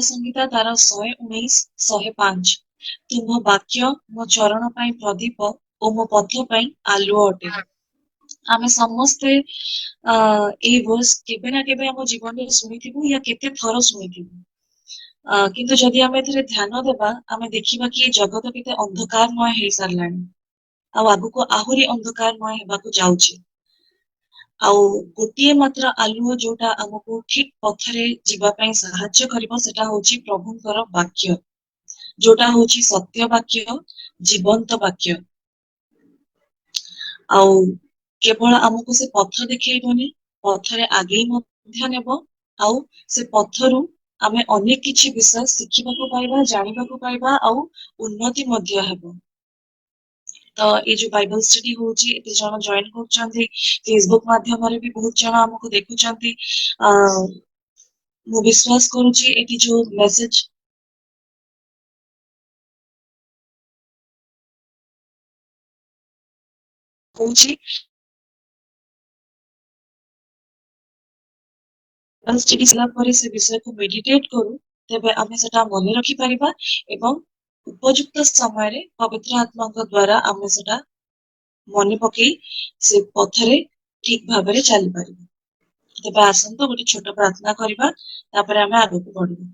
संहिता तार 119 105 तुम वाक्य मो चरण पाई प्रदीप और मो पथ पाई आलुओ अटे। आमे समस्ते ए वर्स केबे ना केबे हम जीवन में शुणिथिबु या केते थर शुणिथिबु। किंतु जदि आमे एथिरे ध्यान देबा आमे देखिबा कि ए जगत केते अंधकारमय हेई सारलाणी आ आगुको आहुरी अंधकारमय हेबाकू जाउछि। आउ गोटिए मात्र आलुओ जोटा हमको ठीक पथरे जीवा पई सहाय्य करिवो सेटा होछि प्रभुଙ୍କର वाक्य जोटा होछि सत्य वाक्य जीवंत वाक्य। आउ केवल हमको से पथ देखैबनी पथरे आगे मध्य नेब आउ से पथरु आमे अनेक किछि विषय शिखिबाकू पाइबा जानिबाकू पाइबा आउ उन्नति मध्य हेबो। तो ये जो बाइबल स्टडी होची एते जण जॉइन करछन्ती फेसबुक माध्यम रे भी बहुत जण हमको देखुछन्ती। मु विश्वास करूची एटी जो मेसेज होची स्टडी सला परे से विषय को मेडिटेट करू तेबे आमे सेटा मने रखि परिबा एवं उपयुक्त समय रे पवित्र आत्मा द्वारा आमे सेटा मने पकई से पथरे ठीक भाबरे चली परिबा। तेबे आसंतो गोटे छोट प्रार्थना करिबा तापरे आमे आगु को बढ़िबा।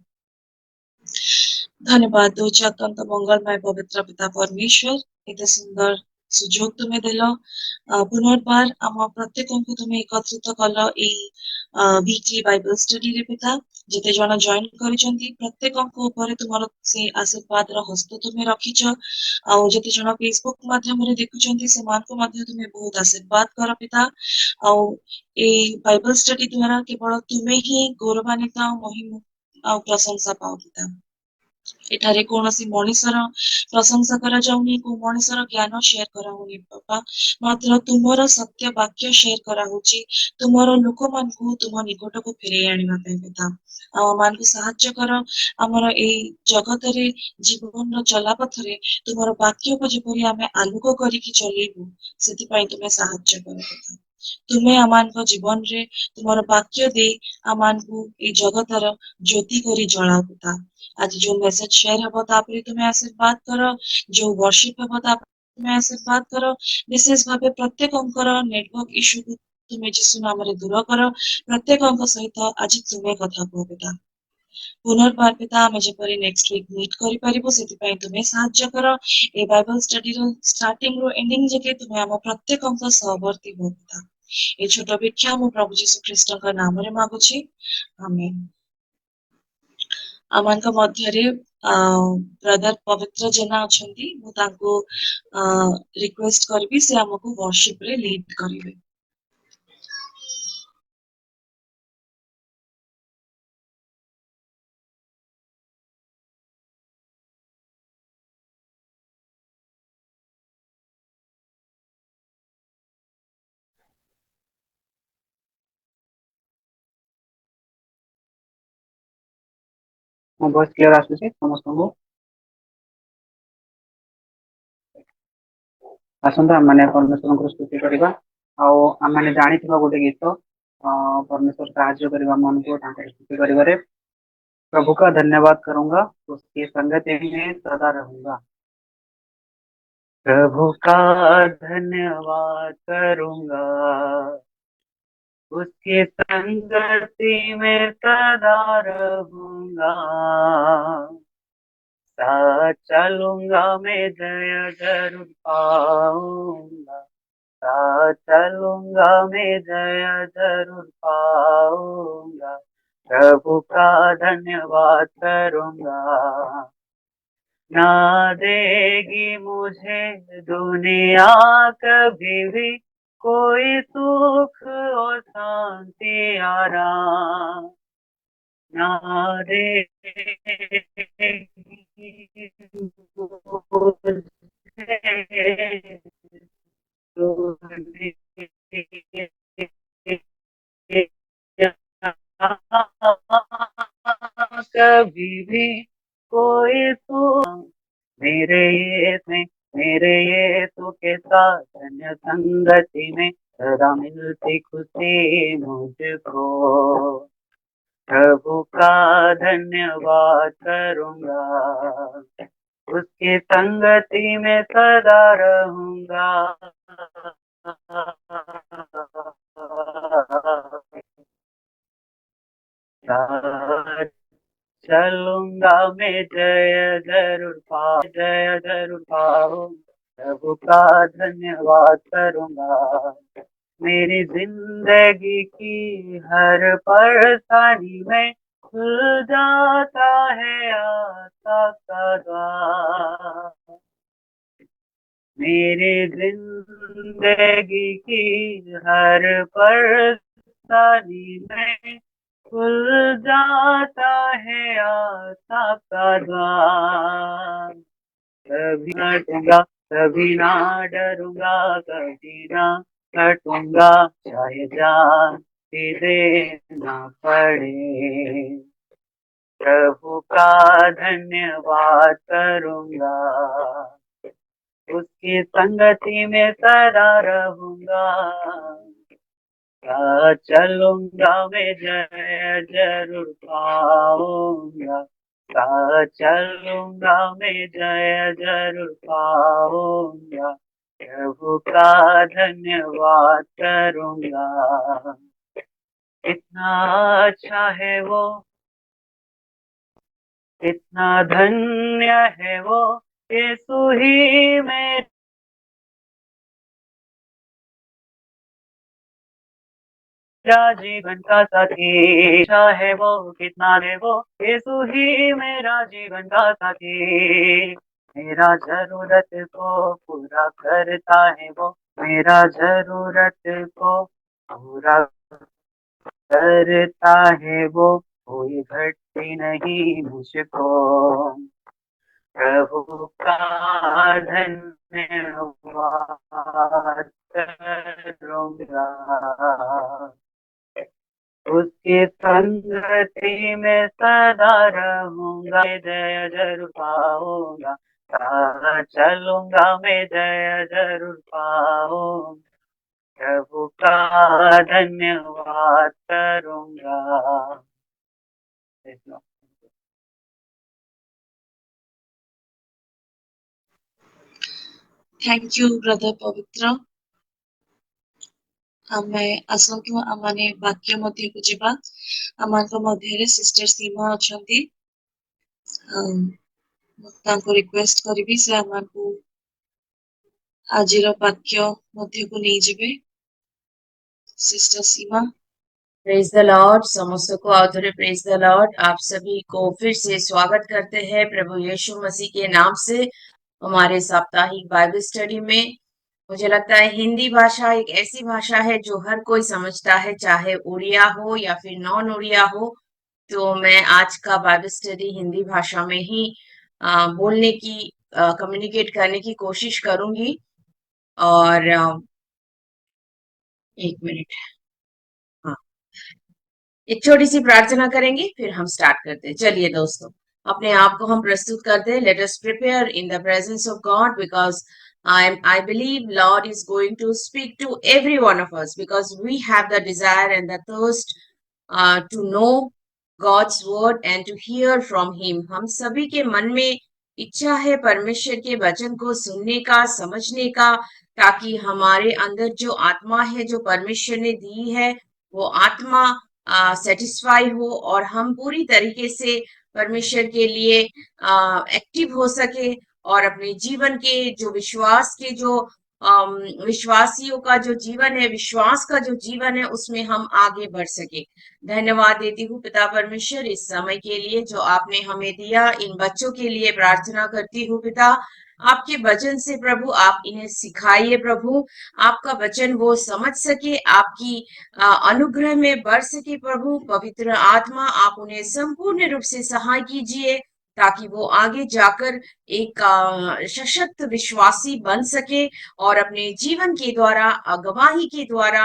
धन्यवाद दोचे अत्यंत मंगलमय पवित्र पिता परमेश्वर एते सुंदर सुजोग तुम्हें देलो पुनर्बार आम प्रत्येक को तुम्हें एकत्रित कल वीकली बाइबल स्टडी रे पिता जेते जण जॉइन करिसंती प्रत्येक को ऊपर तुमरो से आशीर्वाद रो हस्त तुम्हें रखिछ आ जेते जण फेसबुक माध्यम रे देखुचंती से मान को मध्य तुम्हें बहुत आशीर्वाद कर पिता आ ए बाइबल स्टडी द्वारा केवल तुम्हें ही गौरवान्वित महिमा आ प्रशंसा पाओ पिता। एठारे कौनसी मनीषर प्रशंसा करा जाउनी को मनीषर ज्ञान शेयर करा होनी बाबा मात्र तुमरो सत्य वाक्य शेयर करा होची तुमरो लोक मान को तुम निकट को फेरे आनिबा पे पिता आ मान को सहाय्य कर हमर ए जगत रे जीवन रो चला पथरे तुमरो वाक्य को जेपरि आमे आलोक करी कि चलेबु सेति पई तुमे सहाय्य कर पिता। तुमे आमान को जीवन रे तुमरो वाक्य दे आमान को ए जगत रो ज्योति करी जळा पिता। आज जो मैसेज शेयर हबो तापरे तुम्हें आशीर्वाद करो जो वर्शिप हबो तापरे तुम्हें आशीर्वाद करो विशेष भावे प्रत्येक अंकर नेटवर्क इश्यू को तुम्हें जिसु नाम रे दूर करो प्रत्येक अंक सहित आज तुम्हें कथा को पिता। पुनर्बार पिता आमे जेपरि नेक्स्ट वीक मीट करि परिबो सेति पई तुम्हें सहाय्य करो ए बाइबल स्टडी रो स्टार्टिंग रो एंडिंग जके तुम्हें हम प्रत्येक अंक सहवर्ती हो पिता। ए छोट भिक्षा मु प्रभु यीशु ख्रीष्ट का नाम रे मागुछि आमेन। आमानक मध्यरे ब्रदर पवित्र जेना अछंती मु तांको रिक्वेस्ट करबी से हमको वर्शिप रे लीड करिवे। ମୋ ଭଏସ କ୍ଲିୟର ଆସୁଛି ସମସ୍ତଙ୍କୁ? ଆସନ୍ତୁ ଆମମାନେ ପରମେଶ୍ୱରଙ୍କର ସ୍ତୁତି କରିବା ଆଉ ଆମମାନେ ଜାଣିଥିବା ଗୋଟେ ଗୀତ परमेश्वर साहाଯ୍य करेगा मन को स्तुति करिबारे। प्रभु का धन्यवाद करूंगा उसकी संगति में सदा रहूंगा। प्रभु का धन्यवाद करूंगा उसकी संगति में सदा रहूंगा। साथ चलूंगा मैं जय जरूर पाऊंगा। साथ चलूंगा मैं जय जरूर पाऊंगा। प्रभु का धन्यवाद करूंगा। ना देगी मुझे दुनिया कभी भी कोई सुख और शांति आराम। ना देगी मुझे कभी भी कोई सुख मेरे यीशु के साथ धन्य संगति में सदा मिलती खुशी मुझको। प्रभु का धन्यवाद करूंगा, उसकी संगति में सदा रहूंगा। चलूंगा मैं, जय जरूर पाऊं, प्रभु का धन्यवाद करूंगा। मेरी जिंदगी की हर परेशानी में खुल जाता है आशा का द्वार। मेरी जिंदगी की हर परेशानी में खुल जाता है आशा का द्वार। कभी ना डरूंगा, कभी ना डरूंगा, कभी ना हटूंगा, चाहे जान भी देना पड़े। प्रभु का धन्यवाद करूंगा, उसकी संगति में सदा रहूंगा। चलूंगा मैं, जय जरूर पाऊंगा। चलूंगा मैं, जय जरूर पाऊंगा, प्रभु का धन्यवाद करूंगा। इतना अच्छा है वो, इतना धन्य है वो, यीशु ही मेरा जीवन का साथी। अच्छा है वो, कितना है वो, यीशु ही मेरा जीवन का साथी। मेरा जरूरत को पूरा करता है वो, मेरा जरूरत को पूरा करता है वो, कोई घटती नहीं मुझको। प्रभु का धन्यवाद करूंगा, उसकी संगति में सदा रहूंगा। जय जरूर पाऊंगा, चलूंगा मैं, जय जरूर पाऊंगा, प्रभु का धन्यवाद करूंगा। Thank you, Brother Pavitra. ଆମେ ଆସନ୍ତୁ ଆମମାନେ ବାକ୍ୟ ମଧ୍ୟକୁ ଯିବା। ଆମମାନଙ୍କ ମଧ୍ୟରେ ସିଷ୍ଟର ସୀମା ଅଛନ୍ତି। ମୁଁ ତାଙ୍କୁ ରିକ୍ୱେଷ୍ଟ କରିବି ସେ ଆମକୁ ଆଜିର ବାକ୍ୟ ମଧ୍ୟକୁ ନେଇଯିବେ। Sister Seema. Praise the lord. समस्तों को आदर प्रेज द लॉर्ड। आप सभी को फिर से स्वागत करते हैं प्रभु यीशु मसीह के नाम से हमारे साप्ताहिक बाइबल स्टडी में। मुझे लगता है हिंदी भाषा एक ऐसी भाषा है जो हर कोई समझता है, चाहे उड़िया हो या फिर नॉन उड़िया हो। तो मैं आज का बाइबल स्टडी हिंदी भाषा में ही बोलने की कम्युनिकेट करने की कोशिश करूंगी। और एक मिनट, हाँ, एक छोटी सी प्रार्थना करेंगे फिर हम स्टार्ट करते हैं। चलिए दोस्तों, अपने आप को हम प्रस्तुत करते हैं। Let us prepare in the presence of God, because I believe Lord is going to speak to every one of us, because we have the desire and the thirst to know God's word and to hear from Him. हम सभी के मन में इच्छा है परमेश्वर के वचन को सुनने का, समझने का, ताकि हमारे अंदर जो आत्मा है जो परमेश्वर ने दी है वो आत्मा सेटिस्फाई हो और हम पूरी तरीके से परमेश्वर के लिए एक्टिव हो सके और अपने जीवन के जो विश्वास के जो विश्वासियों का जो जीवन है, विश्वास का जो जीवन है, उसमें हम आगे बढ़ सके। धन्यवाद देती हूँ पिता परमेश्वर इस समय के लिए जो आपने हमें दिया। इन बच्चों के लिए प्रार्थना करती हूँ पिता, आपके वचन से प्रभु आप इन्हें सिखाइए प्रभु, आपका वचन वो समझ सके, आपकी अनुग्रह में बढ़ सके प्रभु। पवित्र आत्मा आप उन्हें संपूर्ण रूप से सहाय कीजिए ताकि वो आगे जाकर एक सशक्त विश्वासी बन सके और अपने जीवन के द्वारा, गवाही के द्वारा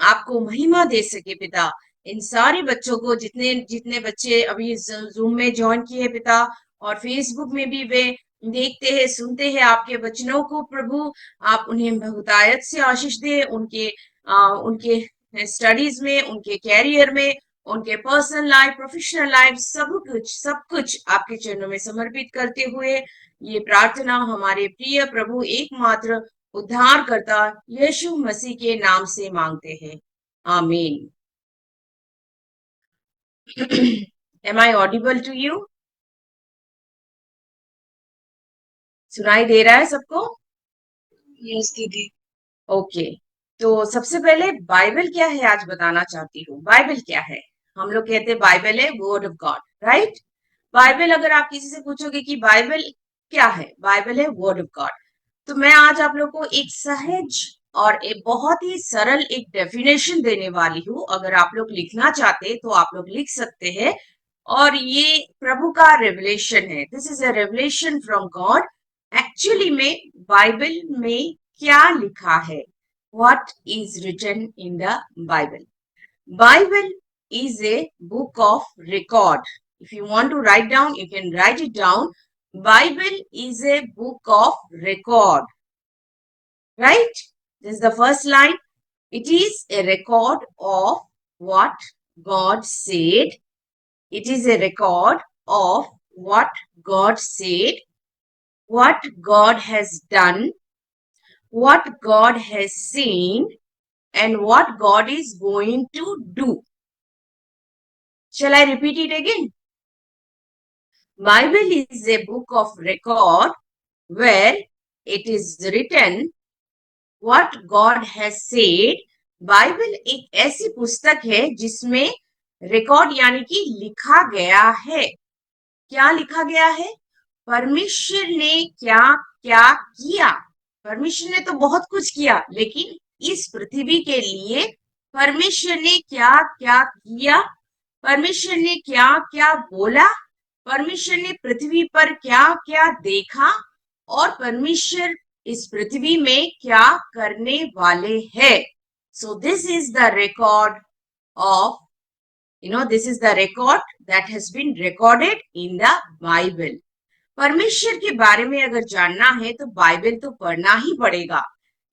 आपको महिमा दे सके पिता। इन सारे बच्चों को, जितने जितने बच्चे अभी जूम में ज्वाइन किए पिता और फेसबुक में भी वे देखते हैं, सुनते हैं आपके वचनों को प्रभु, आप उन्हें बहुतायत से आशीष दे, उनके स्टडीज में, उनके कैरियर में, उनके पर्सनल लाइफ, प्रोफेशनल लाइफ, सब कुछ आपके चरणों में समर्पित करते हुए ये प्रार्थना हमारे प्रिय प्रभु एकमात्र उद्धारकर्ता यीशु मसीह के नाम से मांगते हैं, आमीन। Am I audible to you? सुनाई दे रहा है सबको? यस दीदी। ओके, तो सबसे पहले बाइबल क्या है आज बताना चाहती हूँ। बाइबल क्या है? हम लोग कहते हैं बाइबल है word of God, right? Bible, अगर आप किसी से पूछोगे कि बाइबल क्या है, बाइबल है वर्ड ऑफ गॉड। तो मैं आज आप लोग को एक सहज और एक बहुत ही सरल एक डेफिनेशन देने वाली हूँ। अगर आप लोग लिखना चाहते तो आप लोग लिख सकते हैं। और ये प्रभु का रेवलेशन है, this is a revelation from God. Actually में बाइबल में क्या लिखा है, what is written in the Bible? Bible is a book of record. If you want to write down, you can write it down. Bible is a book of record, right? This is the first line. It is a record of what God said. It is a record of what God said, what God has done, what God has seen, and what God is going to do. Shall I repeat it again? Bible is a book of record where it is written what God has said. Bible एक ऐसी पुस्तक है जिसमें record यानी कि लिखा गया है। क्या लिखा गया है? परमेश्वर ने क्या क्या किया। परमेश्वर ने तो बहुत कुछ किया, लेकिन इस पृथ्वी के लिए परमेश्वर ने क्या क्या किया, परमेश्वर ने क्या क्या बोला, परमेश्वर ने पृथ्वी पर क्या क्या देखा, और परमेश्वर इस पृथ्वी में क्या करने वाले हैं। So this is the record of, this is the record that has been recorded in the Bible. परमेश्वर के बारे में अगर जानना है तो बाइबल तो पढ़ना ही पड़ेगा,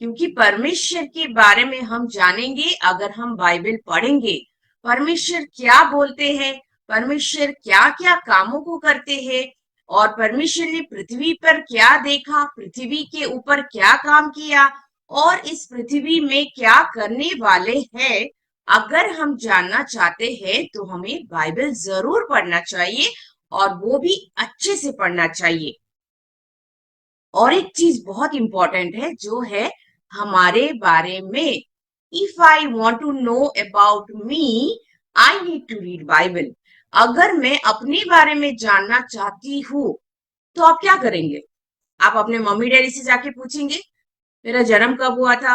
क्योंकि परमेश्वर के बारे में हम जानेंगे अगर हम बाइबल पढ़ेंगे। परमेश्वर क्या बोलते हैं, परमेश्वर क्या क्या कामों को करते हैं, और परमेश्वर ने पृथ्वी पर क्या देखा, पृथ्वी के ऊपर क्या काम किया, और इस पृथ्वी में क्या करने वाले हैं। अगर हम जानना चाहते हैं तो हमें बाइबल जरूर पढ़ना चाहिए, और वो भी अच्छे से पढ़ना चाहिए। और एक चीज बहुत इंपॉर्टेंट है जो है हमारे बारे में। If I want to know about me, I need to read Bible. अगर मैं अपने बारे में जानना चाहती हूँ तो आप क्या करेंगे? आप अपने मम्मी डैडी से जाके पूछेंगे मेरा जन्म कब हुआ था,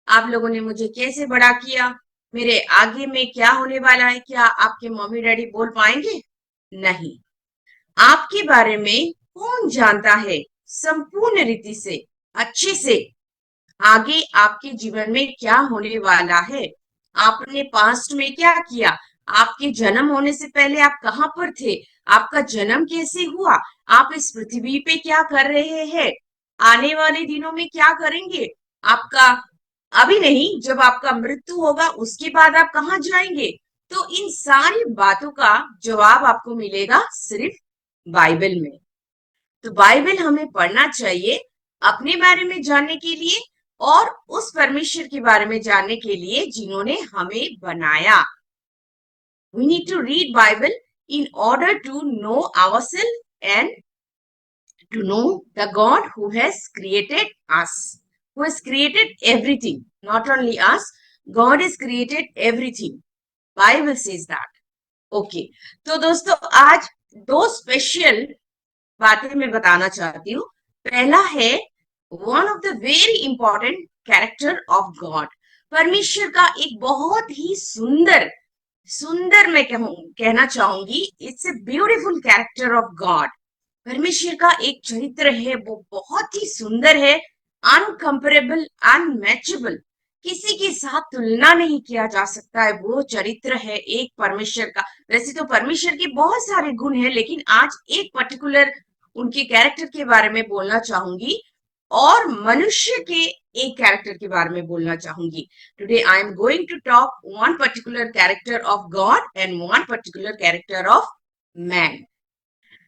आप लोगों ने मुझे कैसे बड़ा किया, मेरे आगे में क्या होने वाला है। क्या आपके मम्मी डैडी बोल पाएंगे? नहीं। आपके बारे में कौन जानता है संपूर्ण रीति से, अच्छे से, आगे आपके जीवन में क्या होने वाला है, आपने पास्ट में क्या किया, आपके जन्म होने से पहले आप कहां पर थे, आपका जन्म कैसे हुआ, आप इस पृथ्वी पे क्या कर रहे हैं, आने वाले दिनों में क्या करेंगे, आपका अभी नहीं, जब आपका मृत्यु होगा उसके बाद आप कहां जाएंगे। तो इन सारी बातों का जवाब आपको मिलेगा सिर्फ बाइबल में। तो बाइबल हमें पढ़ना चाहिए अपने बारे में जानने के लिए और उस परमेश्वर के बारे में जानने के लिए जिन्होंने हमें बनाया। We need to read Bible in order to know ourselves and to know the God who has created us, who has created everything. Not only us, God has created everything. Bible says that. Okay. तो दोस्तों आज दो special बातें मैं बताना चाहती हूँ। पहला है one of the very important character of God. परमेश्वर का एक बहुत ही सुंदर मैं कहना चाहूंगी, it's a beautiful character of God. परमेश्वर का एक चरित्र है, वो बहुत ही सुंदर है, अनकंपेरेबल, अनमैचेबल, किसी के साथ तुलना नहीं किया जा सकता है। वो चरित्र है एक परमेश्वर का। वैसे तो परमेश्वर के बहुत सारे गुण हैं, लेकिन आज एक पर्टिकुलर उनके कैरेक्टर के बारे में बोलना चाहूंगी। और मनुष्य के एक कैरेक्टर के बारे में बोलना चाहूंगी. Today I am going to talk one particular character of God and one particular character of man.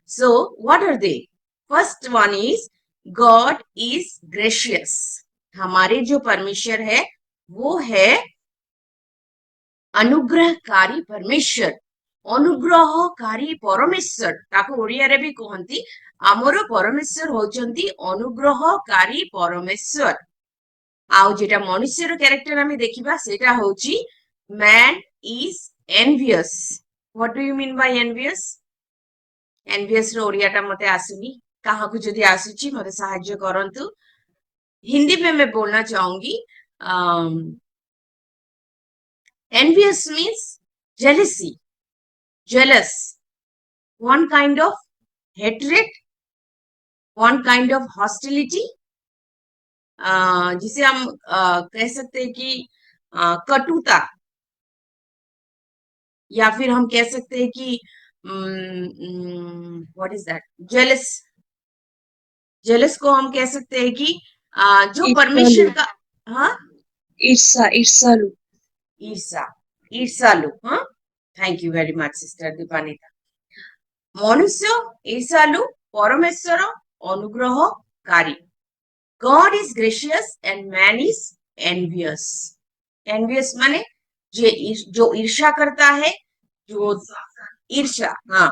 So, what are they? First one is God is gracious. हमारे जो परमेश्वर है वो है अनुग्रहकारी परमेश्वर. अनुग्रहकारी परमेश्वर ताको ओडिया रे भी कहंती आमर परमेश्वर होचंती अनुग्रहकारी परमेश्वर. आउ जेटा मनुष्यर कैरेक्टर आमे देखिबा सेटा होची man is envious. What do you mean by envious? Envious रो ओडियाटा मते आसुनी. काहाकू जदि आसुची मते सहाय्य करंतु. हिंदी में मैं बोलना चाहूंगी. envious means jealousy, jealous, one kind of hatred, one kind of hostility, जिसे हम कह सकते हैं कि कटुता, या फिर हम कह सकते हैं कि what is that, jealous. Jealous को हम कह सकते हैं कि जो परमेश्वर का, हाँ, ईर्षा, ईर्षालु, ईर्षा, ईर्षालु. हाँ, thank you very much sister Dipanita. मनुष्य ईर्षालु, परमेश्वर अनुग्रहकारी. God is gracious and man is envious. Envious माने जो ईर्षा करता है, जो ईर्षा, हाँ,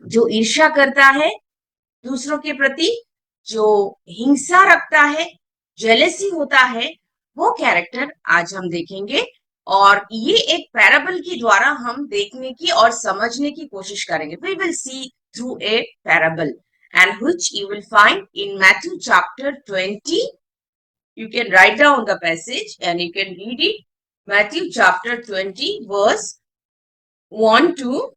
जो ईर्षा करता है दूसरों के प्रति, जो हिंसा रखता है, जेलेसी होता है, वो कैरेक्टर आज हम देखेंगे. और ये एक पैराबल के द्वारा हम देखने की और समझने की कोशिश करेंगे. We will see through a parable, and which you will find in Matthew chapter 20. You can write down the passage and you can read it. Matthew chapter 20 verse 1 to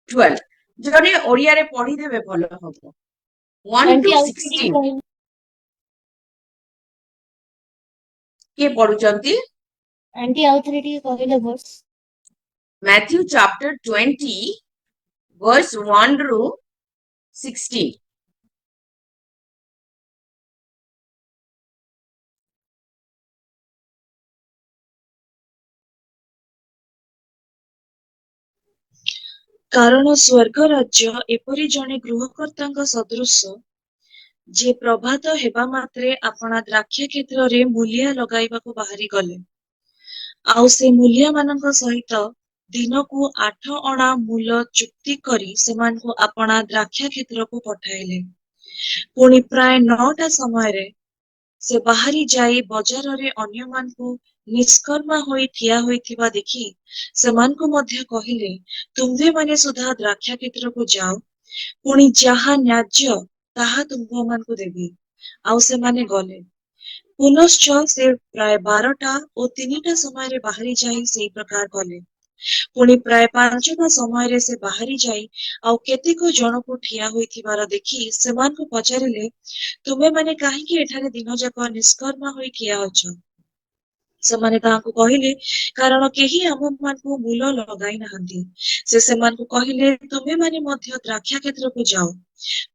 12. जने ओडिया रे पढ़ी देबे भलो हबो. 1 to 16 के पढुचंती. आंटी आउथरिटी कहले verse. Matthew chapter 20 verse 1 ru 16. କାରଣ ସ୍ୱର୍ଗ ରାଜ୍ୟ ଏପରି ଜଣେ ଗୃହକର୍ତ୍ତାଙ୍କ ସଦୃଶ, ଯେ ପ୍ରଭାତ ହେବା ମାତ୍ରେ ଆପଣା ଦ୍ରାକ୍ଷା କ୍ଷେତ୍ରରେ ମୂଲିଆ ଲଗାଇବାକୁ ବାହାରି ଗଲେ, ଆଉ ସେ ମୂଲିଆମାନଙ୍କ ସହିତ ଦିନକୁ 8 ଅଣା ମୂଲ ଚୁକ୍ତି କରି ସେମାନଙ୍କୁ ଆପଣା ଦ୍ରାକ୍ଷା କ୍ଷେତ୍ରକୁ ପଠାଇଲେ. ପୁଣି ପ୍ରାୟ 9ଟା ସମୟରେ ସେ ବାହାରି ଯାଇ ବଜାରରେ ଅନ୍ୟମାନଙ୍କୁ ନିଷ୍କର୍ମା ହୋଇ ଠିଆ ହୋଇଥିବା ଦେଖି ସେମାନଙ୍କୁ ମଧ୍ୟ କହିଲେ, ତୁମ୍ଭେମାନେ ସୁଦ୍ଧା ଦ୍ରାକ୍ଷା କ୍ଷେତ୍ରକୁ ଯାଅ, ପୁଣି ଯାହା ନ୍ୟାଯ୍ୟ ତାହା ତୁମ୍ଭମାନଙ୍କୁ ଦେବି। ଆଉ ସେମାନେ ଗଲେ। ପୁନଶ୍ଚ ସେ ପ୍ରାୟ 12ଟା ଓ 3ଟା ସମୟରେ ବାହାରି ଯାଇ ସେଇ ପ୍ରକାର କଲେ। ପୁଣି ପ୍ରାୟ 5ଟା ସମୟରେ ସେ ବାହାରି ଯାଇ ଆଉ କେତେକ ଜଣକୁ ଠିଆ ହୋଇଥିବାର ଦେଖି ସେମାନଙ୍କୁ ପଚାରିଲେ, ତୁମେମାନେ କାହିଁକି ଏଠାରେ ଦିନ ଯାକ ନିଷ୍କର୍ମା ହୋଇ ଠିଆ ଅଛ? ସେମାନେ ତାହାଙ୍କୁ କହିଲେ, କାରଣ କେହି ଆମମାନଙ୍କୁ ମୂଲ ଲଗାଇ ନାହାନ୍ତି। ସେ ସେମାନଙ୍କୁ କହିଲେ, ତୁମେମାନେ ମଧ୍ୟ ଦ୍ରାକ୍ଷା କ୍ଷେତ୍ରକୁ ଯାଅ।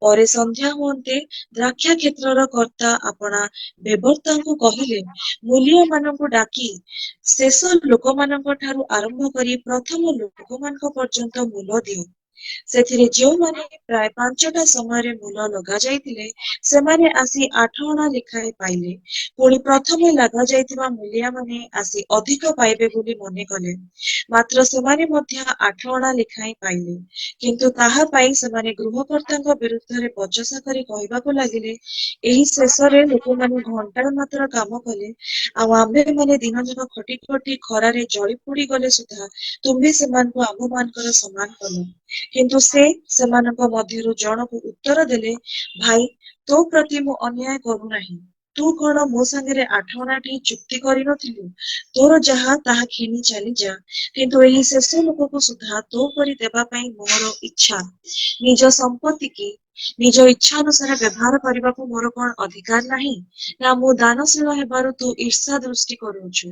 ପରେ ସନ୍ଧ୍ୟା ହୁଅନ୍ତେ ଦ୍ରାକ୍ଷା କ୍ଷେତ୍ରର କର୍ତ୍ତା ଆପଣା ବେବର୍ତ୍ତାଙ୍କୁ କହିଲେ, ମୂଲିଆମାନଙ୍କୁ ଡାକି ଶେଷ ଲୋକମାନଙ୍କ ଠାରୁ ଆରମ୍ଭ କରି ପ୍ରଥମ ଲୋକମାନଙ୍କ ପର୍ଯ୍ୟନ୍ତ ମୂଲ ଦିଅ। ସେଥିରେ ଯେଉଁମାନେ ପ୍ରାୟ 5ଟା ସମୟରେ ମୂଲ ଲଗାଯାଇଥିଲେ, ସେମାନେ ଆସି 8 ଅଣା ଲେଖାଏଁ ପାଇଲେ। ପୁଣି ପ୍ରଥମେ ଲଗାଯାଇଥିବା ମୂଲିଆମାନେ ଆସି ଅଧିକ ପାଇବେ ବୋଲି ମନେ କଲେ, ମାତ୍ର ସେମାନେ ମଧ୍ୟ 8 ଅଣା ଲେଖାଏଁ ପାଇଲେ। କିନ୍ତୁ ତାହା ପାଇଁ ସେମାନେ ଗୃହକର୍ତ୍ତାଙ୍କ ବିରୁଦ୍ଧରେ ବଚସା କରି କହିବାକୁ ଲାଗିଲେ, ଏହି ଶେଷରେ ଲୋକମାନେ ଘଣ୍ଟାଏ ମାତ୍ର କାମ କଲେ, ଆଉ ଆମ୍ଭେମାନେ ଦିନଯାକ ଖଟି ଖଟି ଖରାରେ ଜଳି ପୋଡ଼ି ଗଲେ ସୁଦ୍ଧା ତୁମ୍ଭେ ସେମାନଙ୍କୁ ଆମ୍ଭମାନଙ୍କର ସମାନ କଲ। କିନ୍ତୁ ସେ ସେମାନଙ୍କ ମଧ୍ୟରୁ ଜଣକୁ ଉତ୍ତର ଦେଲେ, ଭାଇ, ତୋ ପ୍ରତି ମୁଁ ଅନ୍ୟାୟ କରୁନାହିଁ। ତୁ କଣ ମୋ ସାଙ୍ଗରେ 8 ଅଣାଟି ଚୁକ୍ତି କରିନଥିଲୁ? ତୋର ଯାହା ତାହା ଘେନି ଚାଲିଯା। କିନ୍ତୁ ଏହି ଶେଷ ଲୋକକୁ ସୁଦ୍ଧା ତୋ ପରି ଦେବା ପାଇଁ ମୋର ଇଚ୍ଛା। ନିଜ ସମ୍ପତ୍ତି କି ନିଜ ଇଚ୍ଛା ଅନୁସାରେ ବ୍ୟବହାର କରିବାକୁ ମୋର କଣ ଅଧିକାର ନାହିଁ? ନା ମୁଁ ଦାନଶୀଳ ହେବାରୁ ତୁ ଈର୍ଷା ଦୃଷ୍ଟି କରୁଅଛୁ?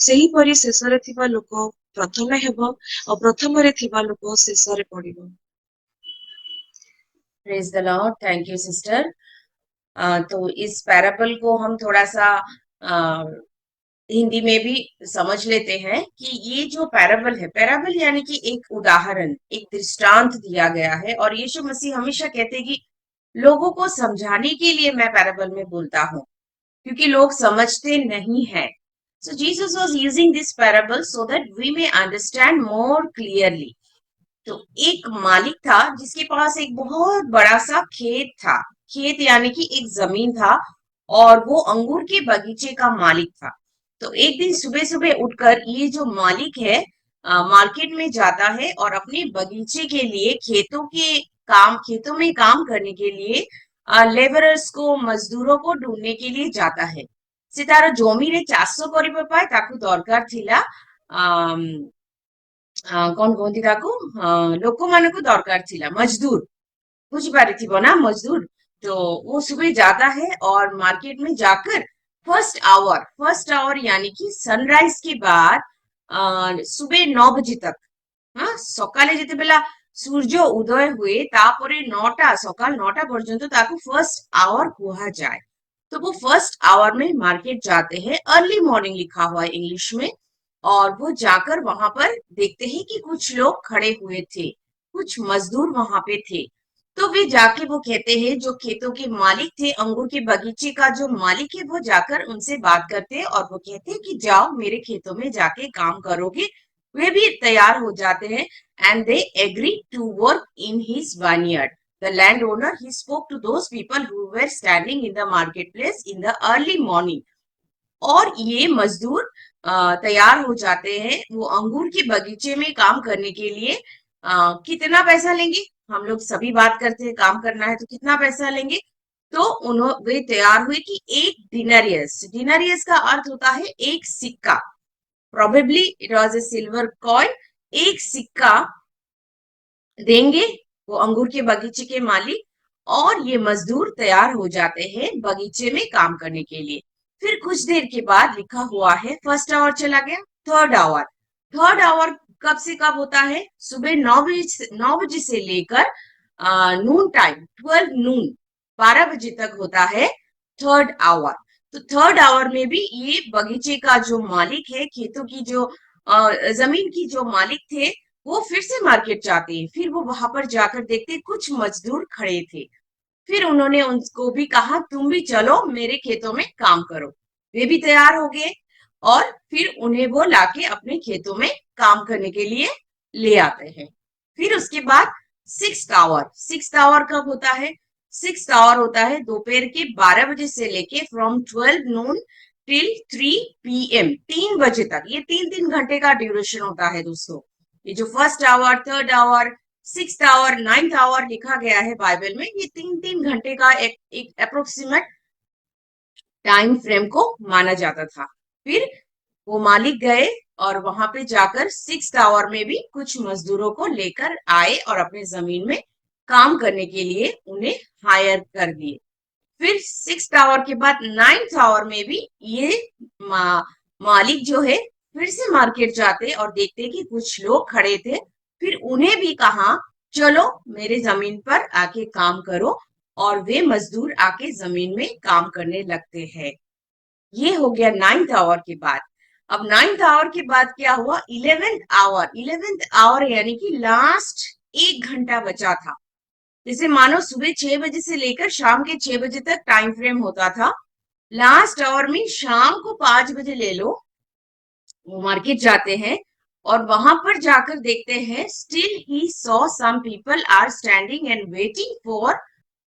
ସେହିପରି ଶେଷରେ ଥିବା ଲୋକ ପ୍ରଥମେ ହେବ, ଆଉ ପ୍ରଥମରେ ଥିବା ଲୋକ ଶେଷରେ ପଡ଼ିବ। Praise the Lord. Thank you, sister. तो इस पैराबल को हम थोड़ा सा हिंदी में भी समझ लेते हैं कि ये जो पैराबल यानी कि एक उदाहरण, एक दृष्टांत दिया गया है। और यीशु मसीह हमेशा कहते हैं कि लोगों को समझाने के लिए मैं पैराबल में बोलता हूँ, क्योंकि लोग समझते नहीं हैं। So Jesus was using this parable so that we may understand more clearly. तो एक मालिक था जिसके पास एक बहुत बड़ा सा खेत था। खेत यानी कि एक जमीन था, और वो अंगूर के बगीचे का मालिक था। तो एक दिन सुबह सुबह उठकर ये जो मालिक है मार्केट में जाता है और अपने बगीचे के लिए खेतों में काम करने के लिए लेबरर्स को, मजदूरों को ढूंढने के लिए जाता है। से तार जमीरे चाष करिबा पाए ताकू दरकार थिला कौन कहती ताकू लोक मानक दरकार थिला मजदूर, बुझीपारिथिबो ना मजदूर। तो वो सुबह जाता है और मार्केट में जाकर फर्स्ट आवर यानी कि सनराइज के बाद सुबह 9 बजे तक, हाँ सकाले जेतेबेला सूर्य उदय हुए तापरे 9टा सकाल 9टा पर्यंत ताकू फर्स्ट आवर कुहा जाए। तो वो फर्स्ट आवर में मार्केट जाते हैं, अर्ली मॉर्निंग लिखा हुआ है इंग्लिश में। और वो जाकर वहां पर देखते हैं कि कुछ लोग खड़े हुए थे, कुछ मजदूर वहां पे थे। तो वे जाके वो कहते हैं, जो खेतों के मालिक थे, अंगूर के बगीचे का जो मालिक है, वो जाकर उनसे बात करते हैं और वो कहते हैं कि जाओ मेरे खेतों में जाके काम करोगे। वे भी तैयार हो जाते हैं and they agree to work in his vineyard. The landowner, he spoke to those people who were standing in the marketplace in the early morning. और ये मजदूर तैयार हो जाते हैं वो अंगूर के बगीचे में काम करने के लिए। कितना पैसा लेंगे, हम लोग सभी बात करते हैं काम करना है तो कितना पैसा लेंगे। तो वे तैयार हुए कि एक डिनरियस का अर्थ होता है एक सिक्का, probably it was a silver coin. एक सिक्का देंगे वो अंगूर के बगीचे के मालिक, और ये मजदूर तैयार हो जाते हैं बगीचे में काम करने के लिए। फिर कुछ देर के बाद लिखा हुआ है फर्स्ट आवर चला गया, थर्ड आवर कब से कब होता है, सुबह 9 बजे से लेकर नून टाइम 12 बजे तक होता है थर्ड आवर। तो थर्ड आवर में भी ये बगीचे का जो मालिक है, खेतों की जो जमीन की जो मालिक थे, वो फिर से मार्केट जाते हैं। फिर वो वहां पर जाकर देखते कुछ मजदूर खड़े थे। फिर उन्होंने उनको भी कहा तुम भी चलो मेरे खेतों में काम करो। वे भी तैयार हो गए और फिर उन्हें वो लाके अपने खेतों में काम करने के लिए ले आते हैं। फिर उसके बाद सिक्स्थ आवर कब होता है, सिक्स्थ आवर होता है दोपहर के 12 बजे से लेके फ्रॉम 12 नून टिल 3 PM, 3 बजे तक। ये 3 घंटे का ड्यूरेशन होता है दोस्तों। ये जो first hour, third hour, sixth hour, 9th hour लिखा गया है बाइबल में, ये 3 घंटे का एक अप्रोक्सीमेट टाइम फ्रेम को माना जाता था। फिर वो मालिक गए और वहां पे जाकर सिक्स्थ आवर में भी कुछ मजदूरों को लेकर आए और अपने जमीन में काम करने के लिए उन्हें हायर कर दिए। फिर सिक्स्थ आवर के बाद 9th आवर में भी ये मालिक जो है फिर से मार्केट जाते और देखते कि कुछ लोग खड़े थे। फिर उन्हें भी कहा चलो मेरे जमीन पर आके काम करो, और वे मजदूर आके जमीन में काम करने लगते हैं। ये हो गया 9th आवर के बाद। अब 9th आवर के बाद क्या हुआ, 11th आवर यानी कि लास्ट 1 घंटा बचा था। जैसे मानो सुबह 6 बजे से लेकर शाम के 6 बजे तक टाइम फ्रेम होता था। लास्ट आवर में शाम को 5 बजे ले लो, वो मार्केट जाते हैं और वहां पर जाकर देखते हैं still he saw some people are standing and waiting for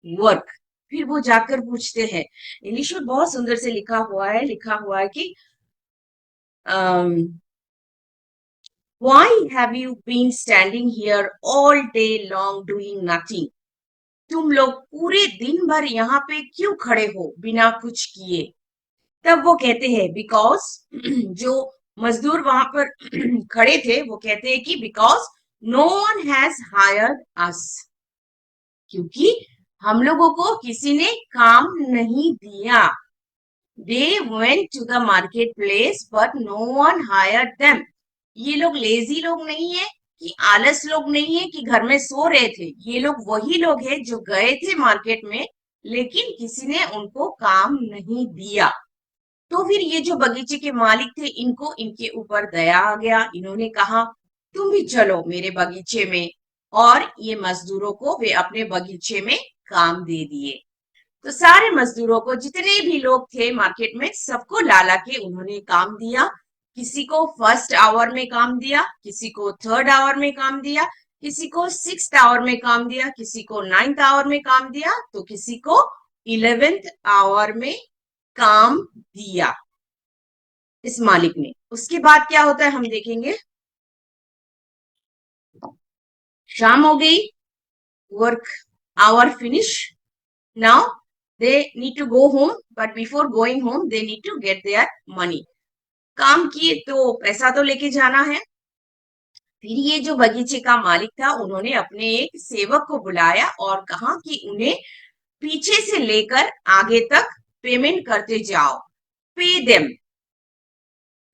work. फिर वो जाकर पूछते हैं, इंग्लिश में बहुत सुंदर से लिखा हुआ है कि why have you been standing here all day long doing nothing? तुम लोग पूरे दिन भर यहाँ पे क्यों खड़े हो बिना कुछ किए? तब वो कहते हैं बिकॉज जो मजदूर वहां पर खड़े थे वो कहते हैं कि because no one has hired us, क्योंकि हम लोगों को किसी ने काम नहीं दिया। They went to the marketplace but no one hired them. ये लोग लेजी लोग नहीं है कि आलस लोग नहीं है कि घर में सो रहे थे। ये लोग वही लोग हैं जो गए थे मार्केट में लेकिन किसी ने उनको काम नहीं दिया। तो फिर ये जो बगीचे के मालिक थे, इनको इनके ऊपर दया आ गया। इन्होंने कहा तुम भी चलो मेरे बगीचे में, और ये मजदूरों को वे अपने बगीचे में काम दे दिए। तो सारे मजदूरों को, जितने भी लोग थे मार्केट में, सबको ला के उन्होंने काम दिया। किसी को फर्स्ट आवर में काम दिया, किसी को थर्ड आवर में काम दिया, किसी को 6th आवर में काम दिया, किसी को 9th आवर में काम दिया, तो किसी को 11th आवर में काम दिया इस मालिक ने। उसके बाद क्या होता है हम देखेंगे। शाम हो गई, work hour finish, now they need to go home, but before going home they need to get their money. काम किए तो पैसा तो लेके जाना है। फिर ये जो बगीचे का मालिक था, उन्होंने अपने एक सेवक को बुलाया और कहा कि उन्हें पीछे से लेकर आगे तक पेमेंट करते जाओ, pay them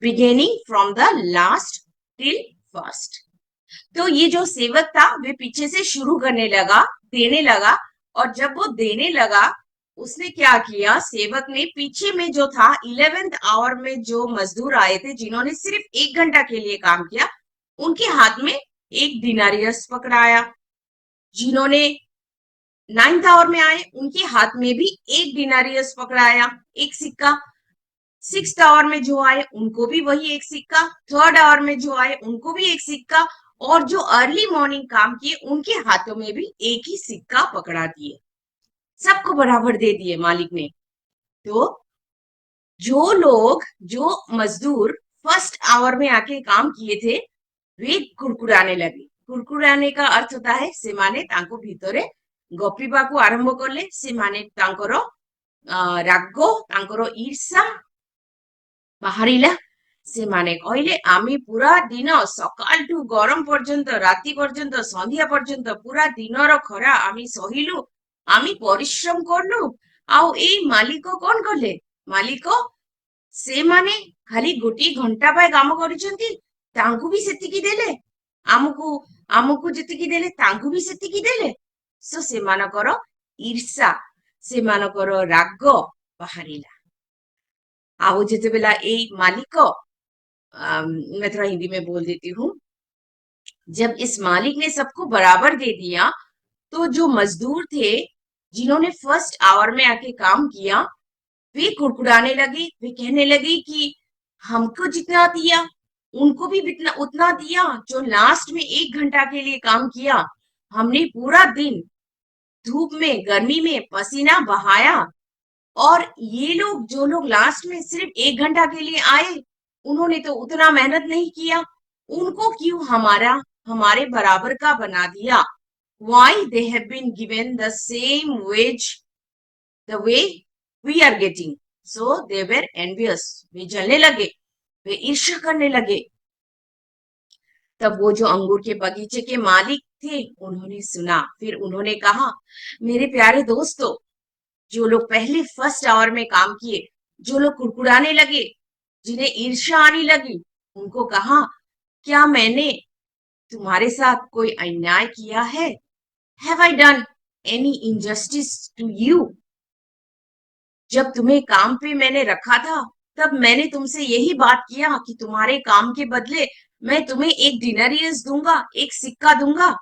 beginning from the last till first. तो ये जो सेवक था, वे पीछे से शुरू करने लगा, देने लगा, और जब वो देने लगा, उसने क्या किया, सेवक ने पीछे में जो था 11th आवर में जो मजदूर आए थे, जिन्होंने सिर्फ 1 घंटा के लिए काम किया, उनके हाथ में एक दिनारियस पकड़ाया। जिन्होंने 9th आवर में आए, उनके हाथ में भी एक दिनारियस पकड़ाया, एक सिक्का। 6th आवर में जो आए, उनको भी वही एक सिक्का। 3rd आवर में जो आए, उनको भी एक सिक्का। और जो अर्ली मॉर्निंग काम किए, उनके हाथों में भी एक ही सिक्का पकड़ा दिए। सबको बराबर दे दिए मालिक ने। तो जो मजदूर फर्स्ट आवर में आके काम किए थे, वे कुरकुराने लगे। कुरकुराने का अर्थ होता है सेमाने तांको भितरे गपिबाकू आरंभ करले, सेमाने तांकर राग, तांकर ईर्षा बाहरिला। सेमाने कहले आमी पूरा दिन सकाल टू गरम पर्यंत, राति पर्यंत, संध्या पर्यंत पूरा दिनर खरा आमी सहिलु, आमी परिश्रम करलु। आउ ए मालिक कौन कले, मालिक से माने खाली गोटी घंटा पाए काम करिसेंती, तांकु भी सेतिकी देले, आमकु आमकु जेतिकी देले तांकु भी सेतिकी देले। सो सेमानकर ईर्षा, सेमानकर राग बाहरिला। आओ जेते बेला ए मालिक, मैं थोड़ा हिंदी में बोल देती हूँ। जब इस मालिक ने सबको बराबर दे दिया, तो जो मजदूर थे जिन्होंने फर्स्ट आवर में आके काम किया, वे कुड़कुड़ाने लगे। वे कहने लगे कि हमको जितना दिया, उनको भी उतना दिया। जो लास्ट में 1 घंटा के लिए काम किया, हमने पूरा दिन धूप में, गर्मी में पसीना बहाया, और ये लोग, जो लोग लास्ट में सिर्फ 1 घंटा के लिए आए, उन्होंने तो उतना मेहनत नहीं किया। उनको क्यों हमारे बराबर का बना दिया? Why they have been given the same wage the way we are getting? So they were envious. वे जलने लगे, वे ईर्ष्या करने लगे। तब वो जो अंगूर के बगीचे के मालिक थे, उन्होंने सुना। फिर उन्होंने कहा, मेरे प्यारे दोस्तों, जो लोग पहले फर्स्ट आवर में काम किए, जो लोग कुड़कुड़ाने लगे, जिन्हें ईर्ष्या आने लगी, उनको कहा, क्या मैंने तुम्हारे साथ कोई अन्याय किया है? Have I done any injustice to you? जब तुम्हें काम पे मैंने रखा था, तब मैंने तुमसे यही बात किया कि तुम्हारे काम के बदले मैं तुम्हें एक दिनारियस दूंगा, एक सिक्का दूंगा।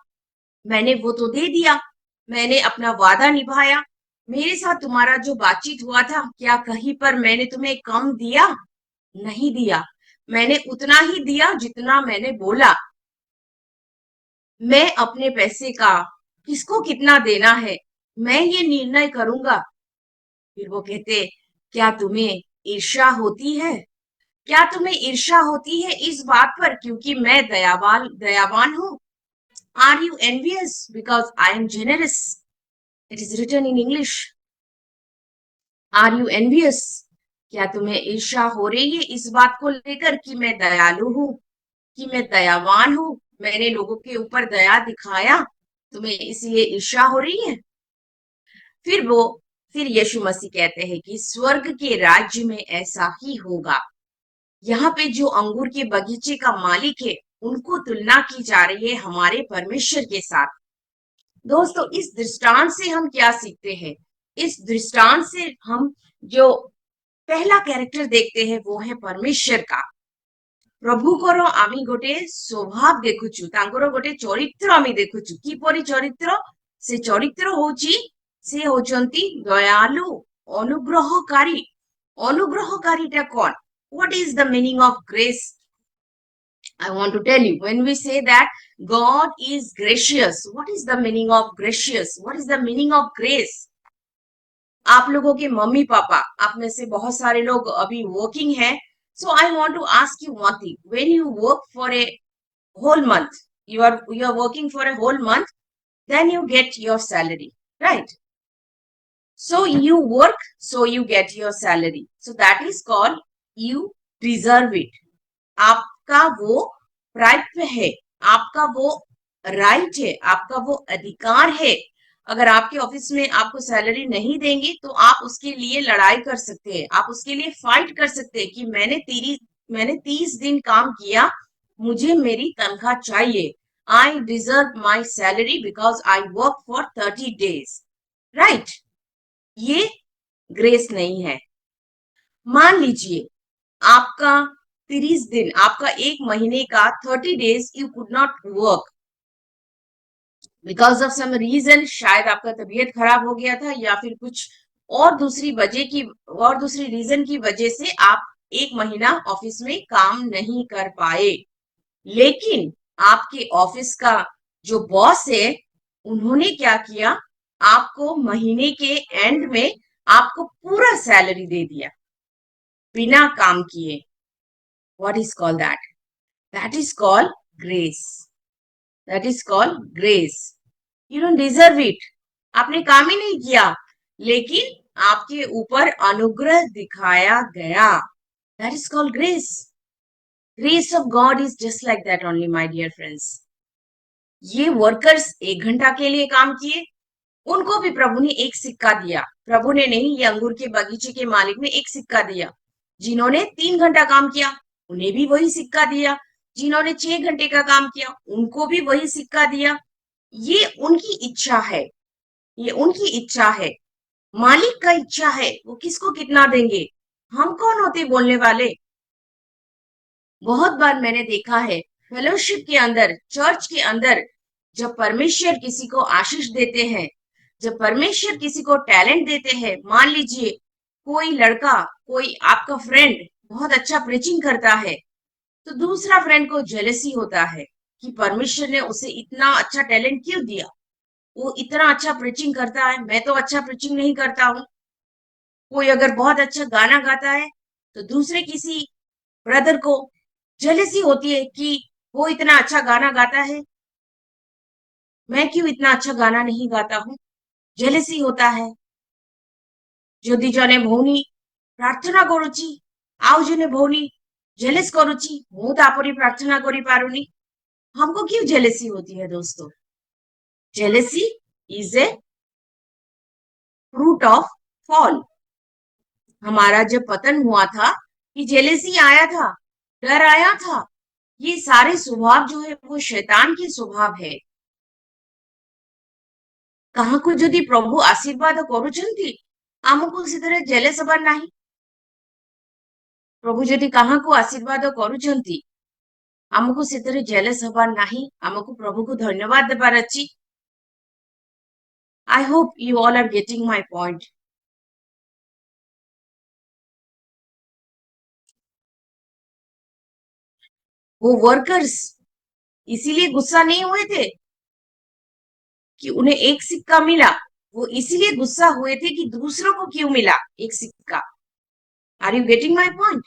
मैंने वो तो दे दिया, मैंने अपना वादा निभाया। मेरे साथ तुम्हारा जो बातचीत हुआ था, क्या कहीं पर मैंने तुम्हें कम दिया? नहीं दिया। मैंने उतना ही दिया जितना मैंने बोला। मैं अपने पैसे का किसको कितना देना है, मैं ये निर्णय करूंगा। फिर वो कहते, क्या तुम्हें ईर्ष्या होती है? क्या तुम्हें ईर्ष्या होती है इस बात पर क्योंकि मैं दयावान हूं? Are you envious because I am generous? It is written in English. Are you envious? क्या तुम्हें ईर्ष्या हो रही है इस बात को लेकर कि मैं दयालु हूं, कि मैं दयावान हूं, मैंने लोगों के ऊपर दया दिखाया, तुम्हें इसलिए ईर्ष्या हो रही है? फिर यीशु मसीह कहते हैं कि स्वर्ग के राज्य में ऐसा ही होगा। यहाँ पे जो अंगूर के बगीचे का मालिक है, उनको तुलना की जा रही है हमारे परमेश्वर के साथ। दोस्तों, इस दृष्टांत से हम क्या सीखते हैं? इस दृष्टांत से हम जो पहला कैरेक्टर देखते हैं वो है परमेश्वर का। प्रभुकर आमी गोटे स्वभाव देखुछु, तांकर गोटे चरित्र आमी देखुछु। किपरि चरित्र? से चरित्र होची से होचंती दयालु, अनुग्रहकारी। अनुग्रहकारीटा कौन? What is the meaning of grace? I want to tell you, when we say that God is gracious, what is the meaning of gracious? What is the meaning of grace? आप लोगों के मम्मी पापा, आप में से बहुत सारे लोग अभी वर्किंग हैं, so I want to ask you one thing. When you work for a whole month, you are working for a whole month, then you get your salary, right? So you work, so you get your salary. So that is called you deserve it. आपका वो प्राप्य है, आपका वो right है, आपका वो अधिकार है। अगर आपके ऑफिस में आपको सैलरी नहीं देंगे तो आप उसके लिए लड़ाई कर सकते हैं, आप उसके लिए फाइट कर सकते हैं कि मैंने 30 दिन काम किया, मुझे मेरी तनख्वाह चाहिए। I deserve my salary because I work for 30 days, right? ये ग्रेस नहीं है। मान लीजिए आपका 30 दिन, आपका एक महीने का 30 days you could not work because of some reason, शायद आपका तबीयत खराब हो गया था या फिर कुछ और दूसरी रीजन की वजह से आप एक महीना ऑफिस में काम नहीं कर पाए। लेकिन आपके ऑफिस का जो बॉस है उन्होंने क्या किया, आपको महीने के एंड में आपको पूरा सैलरी दे दिया बिना काम किए। What is called that? That is called grace. That is called grace. You don't deserve it. आपने काम ही नहीं किया, लेकिन आपके ऊपर अनुग्रह दिखाया गया। That is called grace. Grace of God is just like that only, my dear friends. ये वर्कर्स 1 घंटा के लिए काम किए, उनको भी प्रभु ने एक सिक्का दिया। प्रभु ने नहीं, ये अंगूर के बगीचे के मालिक ने एक सिक्का दिया। जिन्होंने 3 घंटा काम किया उन्हें भी वही सिक्का दिया, जिन्होंने 6 घंटे का काम किया उनको भी वही सिक्का दिया। ये उनकी इच्छा है, ये उनकी इच्छा है, मालिक का इच्छा है, वो किसको कितना देंगे। हम कौन होते बोलने वाले? बहुत बार मैंने देखा है फेलोशिप के अंदर, चर्च के अंदर, जब परमेश्वर किसी को आशीष देते हैं, जब परमेश्वर किसी को टैलेंट देते हैं, मान लीजिए कोई लड़का, कोई आपका फ्रेंड बहुत अच्छा प्रीचिंग करता है, तो दूसरा फ्रेंड को जेलसी होता है कि परमेश्वर ने उसे इतना अच्छा टैलेंट क्यों दिया, वो इतना अच्छा प्रीचिंग करता है, मैं तो अच्छा प्रीचिंग नहीं करता हूँ। कोई अगर बहुत अच्छा गाना गाता है तो दूसरे किसी ब्रदर को जेलसी होती है कि वो इतना अच्छा गाना गाता है, मैं क्यों इतना अच्छा गाना नहीं गाता हूँ, जेलसी होता है। যদি জনে ভଉଣୀ ପ୍ରାର୍ଥନା କରୁଛି ଆଉ ଜଣେ ଭଉଣୀ जेलस करुची, ମୁଁ ତାପରି प्रार्थना करी पारुनी, हमको क्यों जेलसी होती है दोस्तों? Jealousy is a fruit of fall. हमारा जब पतन हुआ था कि जेलसी आया था, डर आया था, ये सारे स्वभाव जो है वो शैतान के स्वभाव है। काहाकू जदि प्रभु आशीर्वाद करुचंती आमको सेतरे जेलस हबार नाही। प्रभु जदि काहाकू आशीर्वाद करुचंती आमको सेतरे जेलस हबार नाही, आमको प्रभु को धन्यवाद देबार अछि। I hope you all are getting my point. वो वर्कर्स इसीलिए गुस्सा नहीं हुए थे कि उन्हें एक सिक्का मिला, वो इसीलिए गुस्सा हुए थे कि दूसरों को क्यों मिला एक सिक्का। Are you getting my point?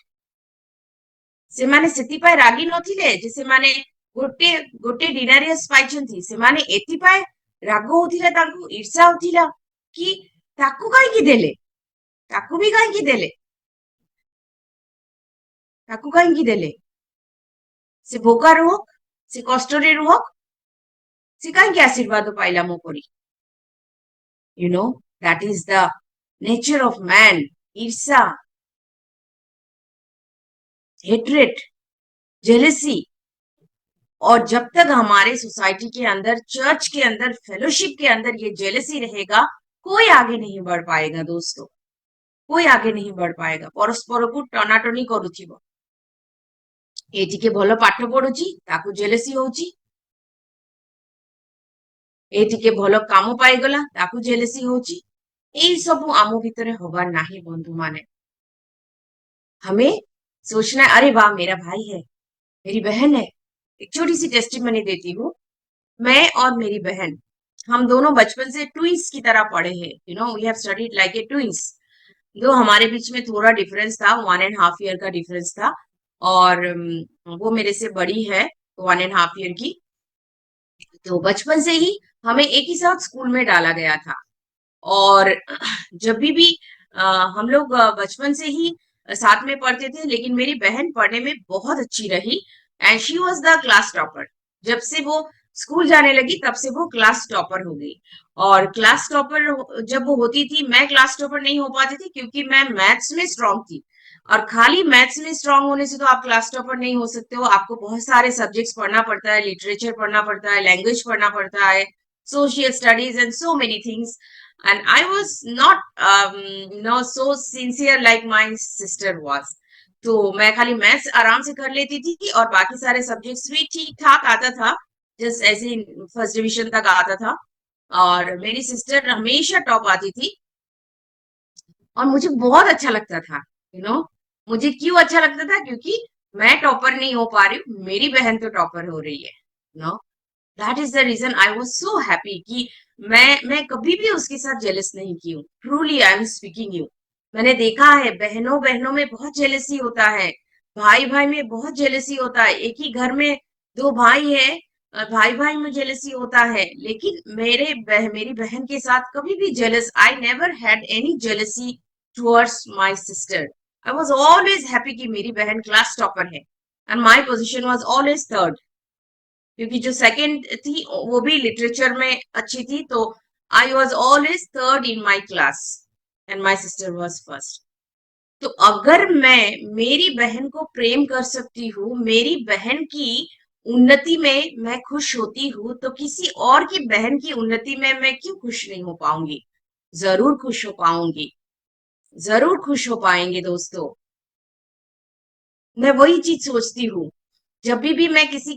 से माने सेतिपाय रागी नथिले जे से माने गोटे गोटे डिनारियस पाइछंती, से माने एतिपाय राग होथिला, तांकु ईर्ष्या होथिला कि ताकु काई की देले, ताकु भी काई की देले, ताकु काई की देले, से भोका रुहक, से कष्टरे रुहक, से काई की आशीर्वाद पाइला मो परी। You know, that is the nature of man. ईर्ष्या, हेट्रेट, जेलसी। और जब तक हमारे सोसाइटी के अंदर, चर्च के अंदर, फेलोशिप के अंदर ये जेलसी रहेगा, कोई आगे नहीं बढ़ पाएगा दोस्तों, कोई आगे नहीं बढ़ पाएगा। परस्परକୁ ଟଣାଟଣି କରୁଥିବ। ଏ ଟିକେ ଭଲ ପାଠ ପଢୁଛି ତାକୁ ଜେଲସି ହଉଛି, ଏ ଟିକେ ଭଲ କାମ ପାଇଗଲା ତାକୁ ଜେଲସି ହଉଛି। ଏଇ ସବୁ ଆମ ଭିତରେ ହବାର ନାହିଁ ବନ୍ଧୁ ମାନେ। हमें सोचना है अरे वाह मेरा भाई है, मेरी बहन है। एक छोटी सी टेस्टिमनी देती हूँ। मैं और मेरी बहन, हम दोनों बचपन से ट्विंस की तरह पढ़े हैं। You know we have studied like a twins. जो हमारे बीच में थोड़ा डिफरेंस था, 1.5 ईयर का डिफरेंस था, और वो मेरे से बड़ी है 1.5 ईयर की। तो बचपन से ही हमें एक ही साथ स्कूल में डाला गया था। और जब भी हम लोग बचपन से ही साथ में पढ़ते थे, लेकिन मेरी बहन पढ़ने में बहुत अच्छी रही and she was the class topper. जब से वो स्कूल जाने लगी तब से वो क्लास टॉपर हो गई। और क्लास टॉपर जब वो होती थी, मैं क्लास टॉपर नहीं हो पाती थी क्योंकि मैं मैथ्स में स्ट्रांग थी। और खाली मैथ्स में स्ट्रांग होने से तो आप क्लास टॉपर नहीं हो सकते हो। आपको बहुत सारे सब्जेक्ट्स पढ़ना पड़ता है, लिटरेचर पढ़ना पड़ता है, लैंग्वेज पढ़ना पड़ता है, social studies and so many things. And I was not so sincere like my sister was. तो मैं खाली मैथ्स आराम से कर लेती थी और बाकी सारे सब्जेक्ट्स भी ठीक ठाक आता था, जस्ट ऐसे फर्स्ट डिवीजन तक आता था। और मेरी सिस्टर हमेशा टॉप आती थी और मुझे बहुत अच्छा लगता था। यू नो मुझे क्यों अच्छा लगता था? क्योंकि मैं टॉपर नहीं हो पा रही हूँ, मेरी बहन तो टॉपर हो रही है। No that is the reason I was so happy कि मैं कभी भी उसके साथ जेलस नहीं की हूँ। Truly I am speaking you. मैंने देखा है बहनों बहनों में बहुत जेलसी होता है, भाई भाई में बहुत जेलसी होता है। एक ही घर में दो भाई है, भाई भाई में जेलसी होता है, लेकिन मेरी बहन के साथ कभी भी jealous, I never had any jealousy towards my sister. I was always happy कि मेरी बहन क्लास टॉपर है and my position was always third. क्योंकि जो सेकंड थी वो भी लिटरेचर में अच्छी थी, तो I was always third in my class and my sister was first. तो अगर मैं मेरी बहन को प्रेम कर सकती हूँ, मेरी बहन की उन्नति में मैं खुश होती हूँ, तो किसी और की बहन की उन्नति में मैं क्यों खुश नहीं हो पाऊंगी? जरूर खुश हो पाऊंगी, जरूर खुश हो पाएंगे दोस्तों। मैं वही चीज सोचती हूँ जब भी मैं किसी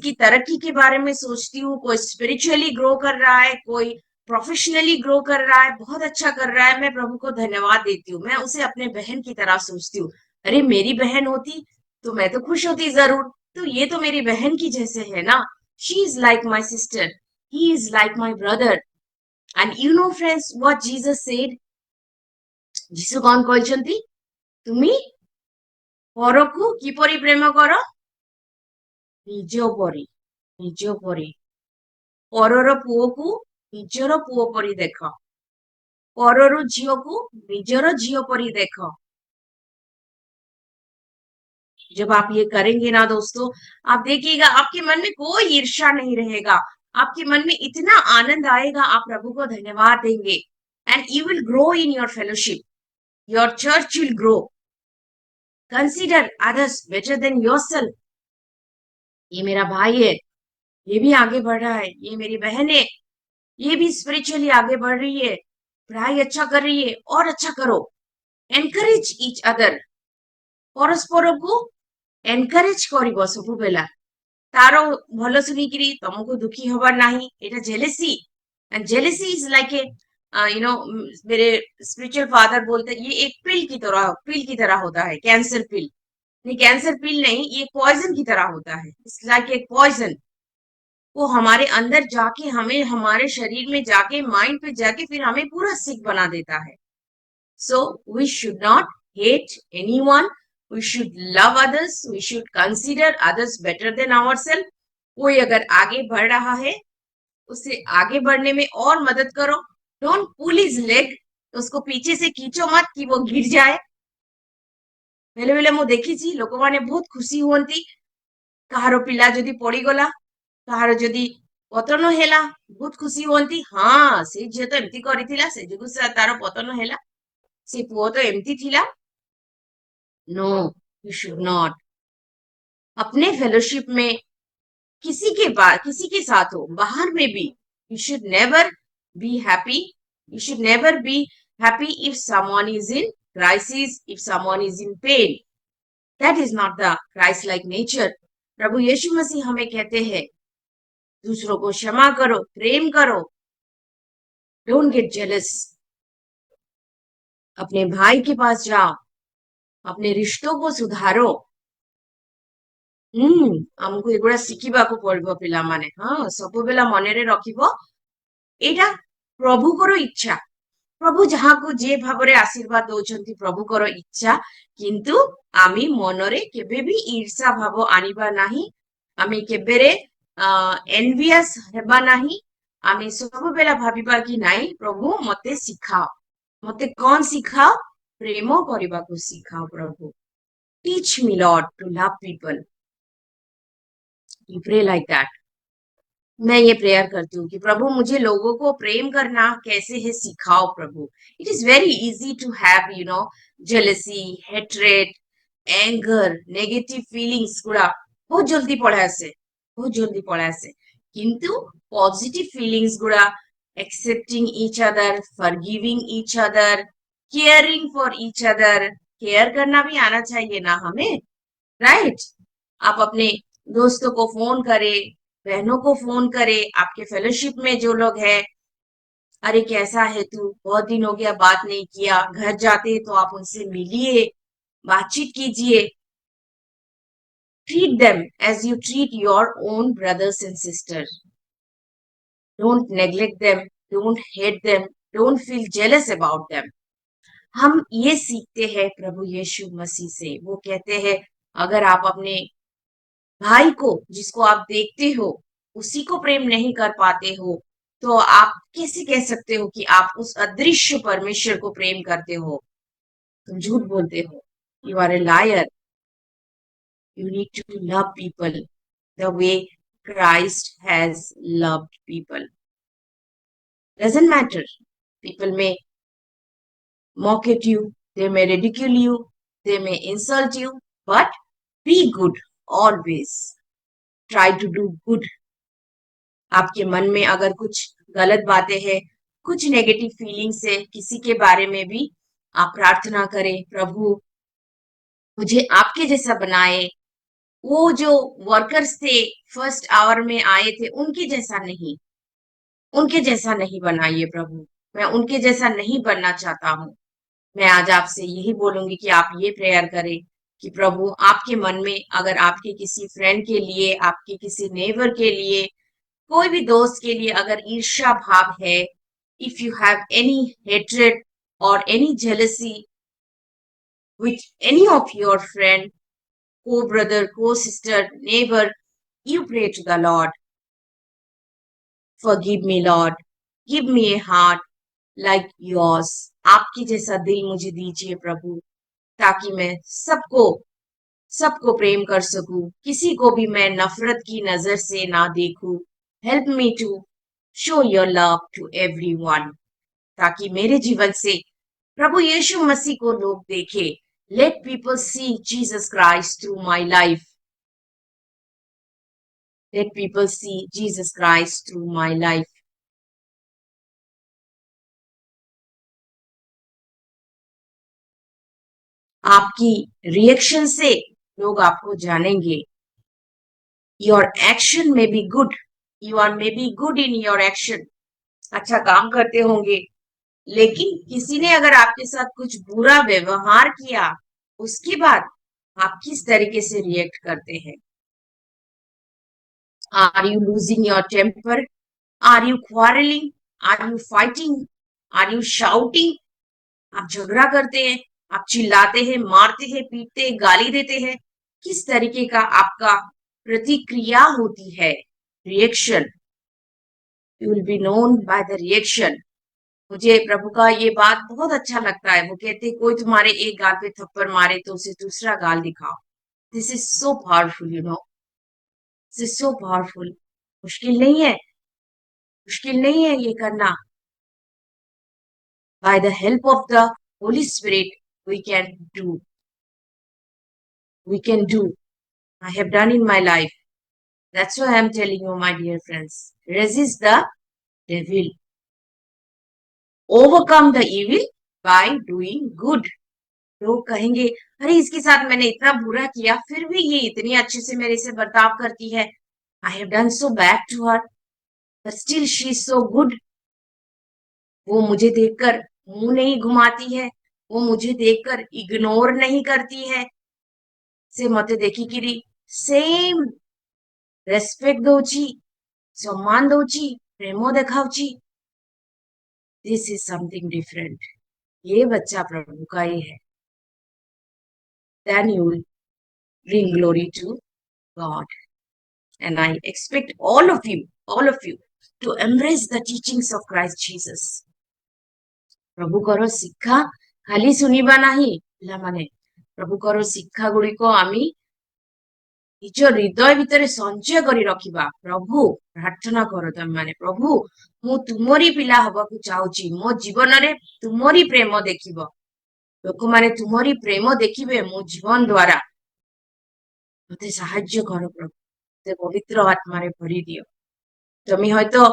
की तरक्की के बारे में सोचती हूँ। कोई स्पिरिचुअली ग्रो कर रहा है, कोई प्रोफेशनली ग्रो कर रहा है, बहुत अच्छा कर रहा है, मैं प्रभु को धन्यवाद देती हूँ। मैं उसे अपने बहन की तरह सोचती हूँ। अरे मेरी बहन होती तो मैं तो खुश होती जरूर। तो ये तो मेरी बहन की जैसे है ना। She is like my sister, he is like my brother. And you know friends what Jesus said? जीसु कौन कहते? तुम्ही परकु किपरि प्रेम कर? निज परी, निज परी। परर पुओकु निजर पुओ परी देख, परर झीओकु निजर झीओ परी देख। जब आप ये करेंगे ना दोस्तों, आप देखिएगा आपके मन में कोई ईर्ष्या नहीं रहेगा। आपके मन में इतना आनंद आएगा, आप प्रभु को धन्यवाद देंगे। And you will grow in your fellowship, your church will grow. Consider others better then yourself. ये मेरा भाई है, ये भी आगे बढ़ रहा है, ये मेरी बहन है, ये भी स्पिरिचुअली आगे बढ़ रही है, पढ़ाई अच्छा कर रही है, और अच्छा करो। Encourage each other. परस्पर को एनकरेज करिवो सब बेला। तारो भलो सुनिकिरी तुमको दुखी हबार नाही, एटा jealousy. And jealousy is like a you know मेरे स्पिरिचुअल फादर बोलते हैं, ये एक पिल की तरह होता है, कैंसर पिल। नहीं, कैंसर पिल नहीं, ये पॉइजन की तरह होता है। It's like a poison. वो हमारे अंदर जाके, हमें हमारे शरीर में जाके, माइंड पे जाके फिर हमें पूरा सिक बना देता है। So we should not hate anyone, we should love others, we should consider others better than ourself. कोई अगर आगे बढ़ रहा है, उसे आगे बढ़ने में और मदद करो। डोंट पुल हिज लेग, उसको पीछे से खींचो मत कि वो गिर जाए। बेले बेले मु देखिছি ଲୋକମାନେ बहुत खुशी हुअନ୍ତି କାହାର ପିଲା ଯଦି ପଡିଗଲା, କାହାର ଯଦି ପତନ ହେଲା, ବହୁତ ଖୁସି ହୁଅନ୍ତି। ହଁ, ସେ ଝିଅ ତ ଏମିତି କରିଥିଲା, ସେ ଯୋଗୁ ତାର ପତନ ହେଲା, ସେ ପୁଅ ତ ଏମିତି ଥିଲା। No, you should not. अपने फेलोशिप में किसी के साथ हो, बाहर में भी, you should never be happy. You should never be happy if someone is in crisis, if someone is in pain. That is not the Christ-like nature. प्रभु यीशु मसीह हमें कहते हैं दूसरों को क्षमा करो, प्रेम करो, डोंट गेट जेलस. अपने भाई के पास जाओ, अपने रिश्तों को सुधारो. ଆମକୁ ଏଗୁଡା ଶିଖିବାକୁ ପଡିବ ପିଲାମାନେ. ହଁ, ସବୁବେଳେ ମନରେ ରଖିବ ଏଇଟା ପ୍ରଭୁଙ୍କର ଇଚ୍ଛା. ପ୍ରଭୁ ଯାହାକୁ ଯେ ଭାବରେ ଆଶୀର୍ବାଦ ଦଉଛନ୍ତି ପ୍ରଭୁଙ୍କର ଇଚ୍ଛା. କିନ୍ତୁ ଆମେ ମନରେ କେବେ ବି ଈର୍ଷା ଭାବ ଆଣିବା ନାହିଁ. ଆମେ କେବେରେ ଏନଭିୟସ୍ ହେବା ନାହିଁ. ଆମେ ସବୁବେଳେ ଭାବିବା କି ନାଇଁ ପ୍ରଭୁ ମତେ ଶିଖାଅ, ମତେ କଣ ଶିଖାଅ? ପ୍ରେମ କରିବାକୁ ଶିଖାଅ ପ୍ରଭୁ. Teach me Lord to love people. You pray like that. मैं ये प्रेयर करती हूँ कि प्रभु मुझे लोगों को प्रेम करना कैसे है सिखाओ प्रभु. It is very easy to have jealousy, hatred, anger, negative feelings गुड़ा बहुत जल्दी पड़ा आसे, बहुत जल्दी पड़ा आसे. किंतु positive feelings गुड़ा accepting each other, forgiving each other, caring for each other. Care करना भी आना चाहिए ना हमें, राइट? आप अपने दोस्तों को फोन करें, बहनों को फोन करे, आपके फेलोशिप में जो लोग हैं, अरे कैसा है तू, बहुत दिन हो गया बात नहीं किया. घर जाते तो आप उनसे मिलिए, बातचीत कीजिए. Treat them as you treat your own brothers and sisters. Don't neglect them, don't hate them, don't feel jealous about them. हम ये सीखते हैं प्रभु यीशु मसीह से. वो कहते हैं अगर आप अपने भाई को, जिसको आप देखते हो, उसी को प्रेम नहीं कर पाते हो, तो आप कैसे कह सकते हो कि आप उस अदृश्य परमेश्वर को प्रेम करते हो? तुम झूठ बोलते हो. You are a liar. You need to love people the way Christ has loved people. Doesn't matter. People में mock at you, they may ridicule you, they may insult you, but be good always. Try to do good. आपके मन में अगर कुछ गलत बातें हैं, कुछ नेगेटिव फीलिंग्स है किसी के बारे में भी, आप प्रार्थना करें प्रभु मुझे आपके जैसा बनाए. वो जो वर्कर्स थे फर्स्ट आवर में आए थे, उनके जैसा नहीं, उनके जैसा नहीं बनाइए प्रभु. मैं उनके जैसा नहीं बनना चाहता हूँ. मैं आज आपसे यही बोलूंगी कि आप ये प्रेयर करें कि प्रभु आपके मन में अगर आपके किसी फ्रेंड के लिए, आपके किसी नेबर के लिए, कोई भी दोस्त के लिए अगर ईर्ष्या भाव है, if you have any hatred or any jealousy with any of your friend, co-brother, co-sister, neighbor, you pray to the Lord. Forgive me, Lord. Give me a heart like yours. आपकी जैसा दिल मुझे दीजिए प्रभु, ताकि मैं सबको प्रेम कर सकूं, किसी को भी मैं नफरत की नजर से ना देखूं. Help me to show your love to everyone, ताकि मेरे जीवन से प्रभु यीशु मसीह को लोग देखे. Let people see Jesus Christ through my life. Let people see Jesus Christ through my life. आपकी रिएक्शन से लोग आपको जानेंगे. योर एक्शन में be good, you are may be good in your action. अच्छा काम करते होंगे, लेकिन किसी ने अगर आपके साथ कुछ बुरा व्यवहार किया, उसके बाद आप किस तरीके से रिएक्ट करते हैं? Are you losing your temper? Are you quarrelling? Are you fighting? Are you shouting? आप झगड़ा करते हैं, आप चिल्लाते हैं, मारते हैं, पीटते हैं, गाली देते हैं. किस तरीके का आपका प्रतिक्रिया होती है? Reaction. You will be known by the reaction. मुझे प्रभु का ये बात बहुत अच्छा लगता है. वो कहते कोई तुम्हारे एक गाल पे थप्पड़ मारे तो उसे दूसरा गाल दिखाओ. This is so powerful, you know. This is so powerful. मुश्किल नहीं है, मुश्किल नहीं है ये करना. By the help of the Holy Spirit, we can do. We can do. I have done in my life. That's why I'm telling you, my dear friends. Resist the devil. overcome the evil by doing good. लोग कहेंगे अरे इसके साथ मैंने इतना बुरा किया फिर भी ये इतनी अच्छे से मेरे से बर्ताव करती है. I have done so bad to her, but still she is so good. वो मुझे देखकर मुंह नहीं घुमाती है, वो मुझे देखकर इग्नोर नहीं करती है. से मते देखिकिरी सेम रेस्पेक्ट दौची, सम्मान दौची, प्रेम देखाउची. This is something different. ये बच्चा प्रभु का ही है. Then you will bring glory to God. And I expect all of you to embrace the teachings of Christ Jesus. प्रभुकर शिक्षा खाली सुनिबा नाही पिलामाने. प्रभुकर शिक्षा गुड़िक आमी निज हृदय भितर संचय करी रखिबा. प्रभु प्रार्थना करो तमे माने, प्रभु मु तुमरी पिला हबाकू चाहूची, मो जीवन रे तुमरी प्रेम देखिबो, लोक माने तुमरी प्रेम देखिबे मो जीवन द्वारा. मते साहाय्य करो प्रभु, ते पवित्र आत्मा रे भरी दियो. तुम हयतो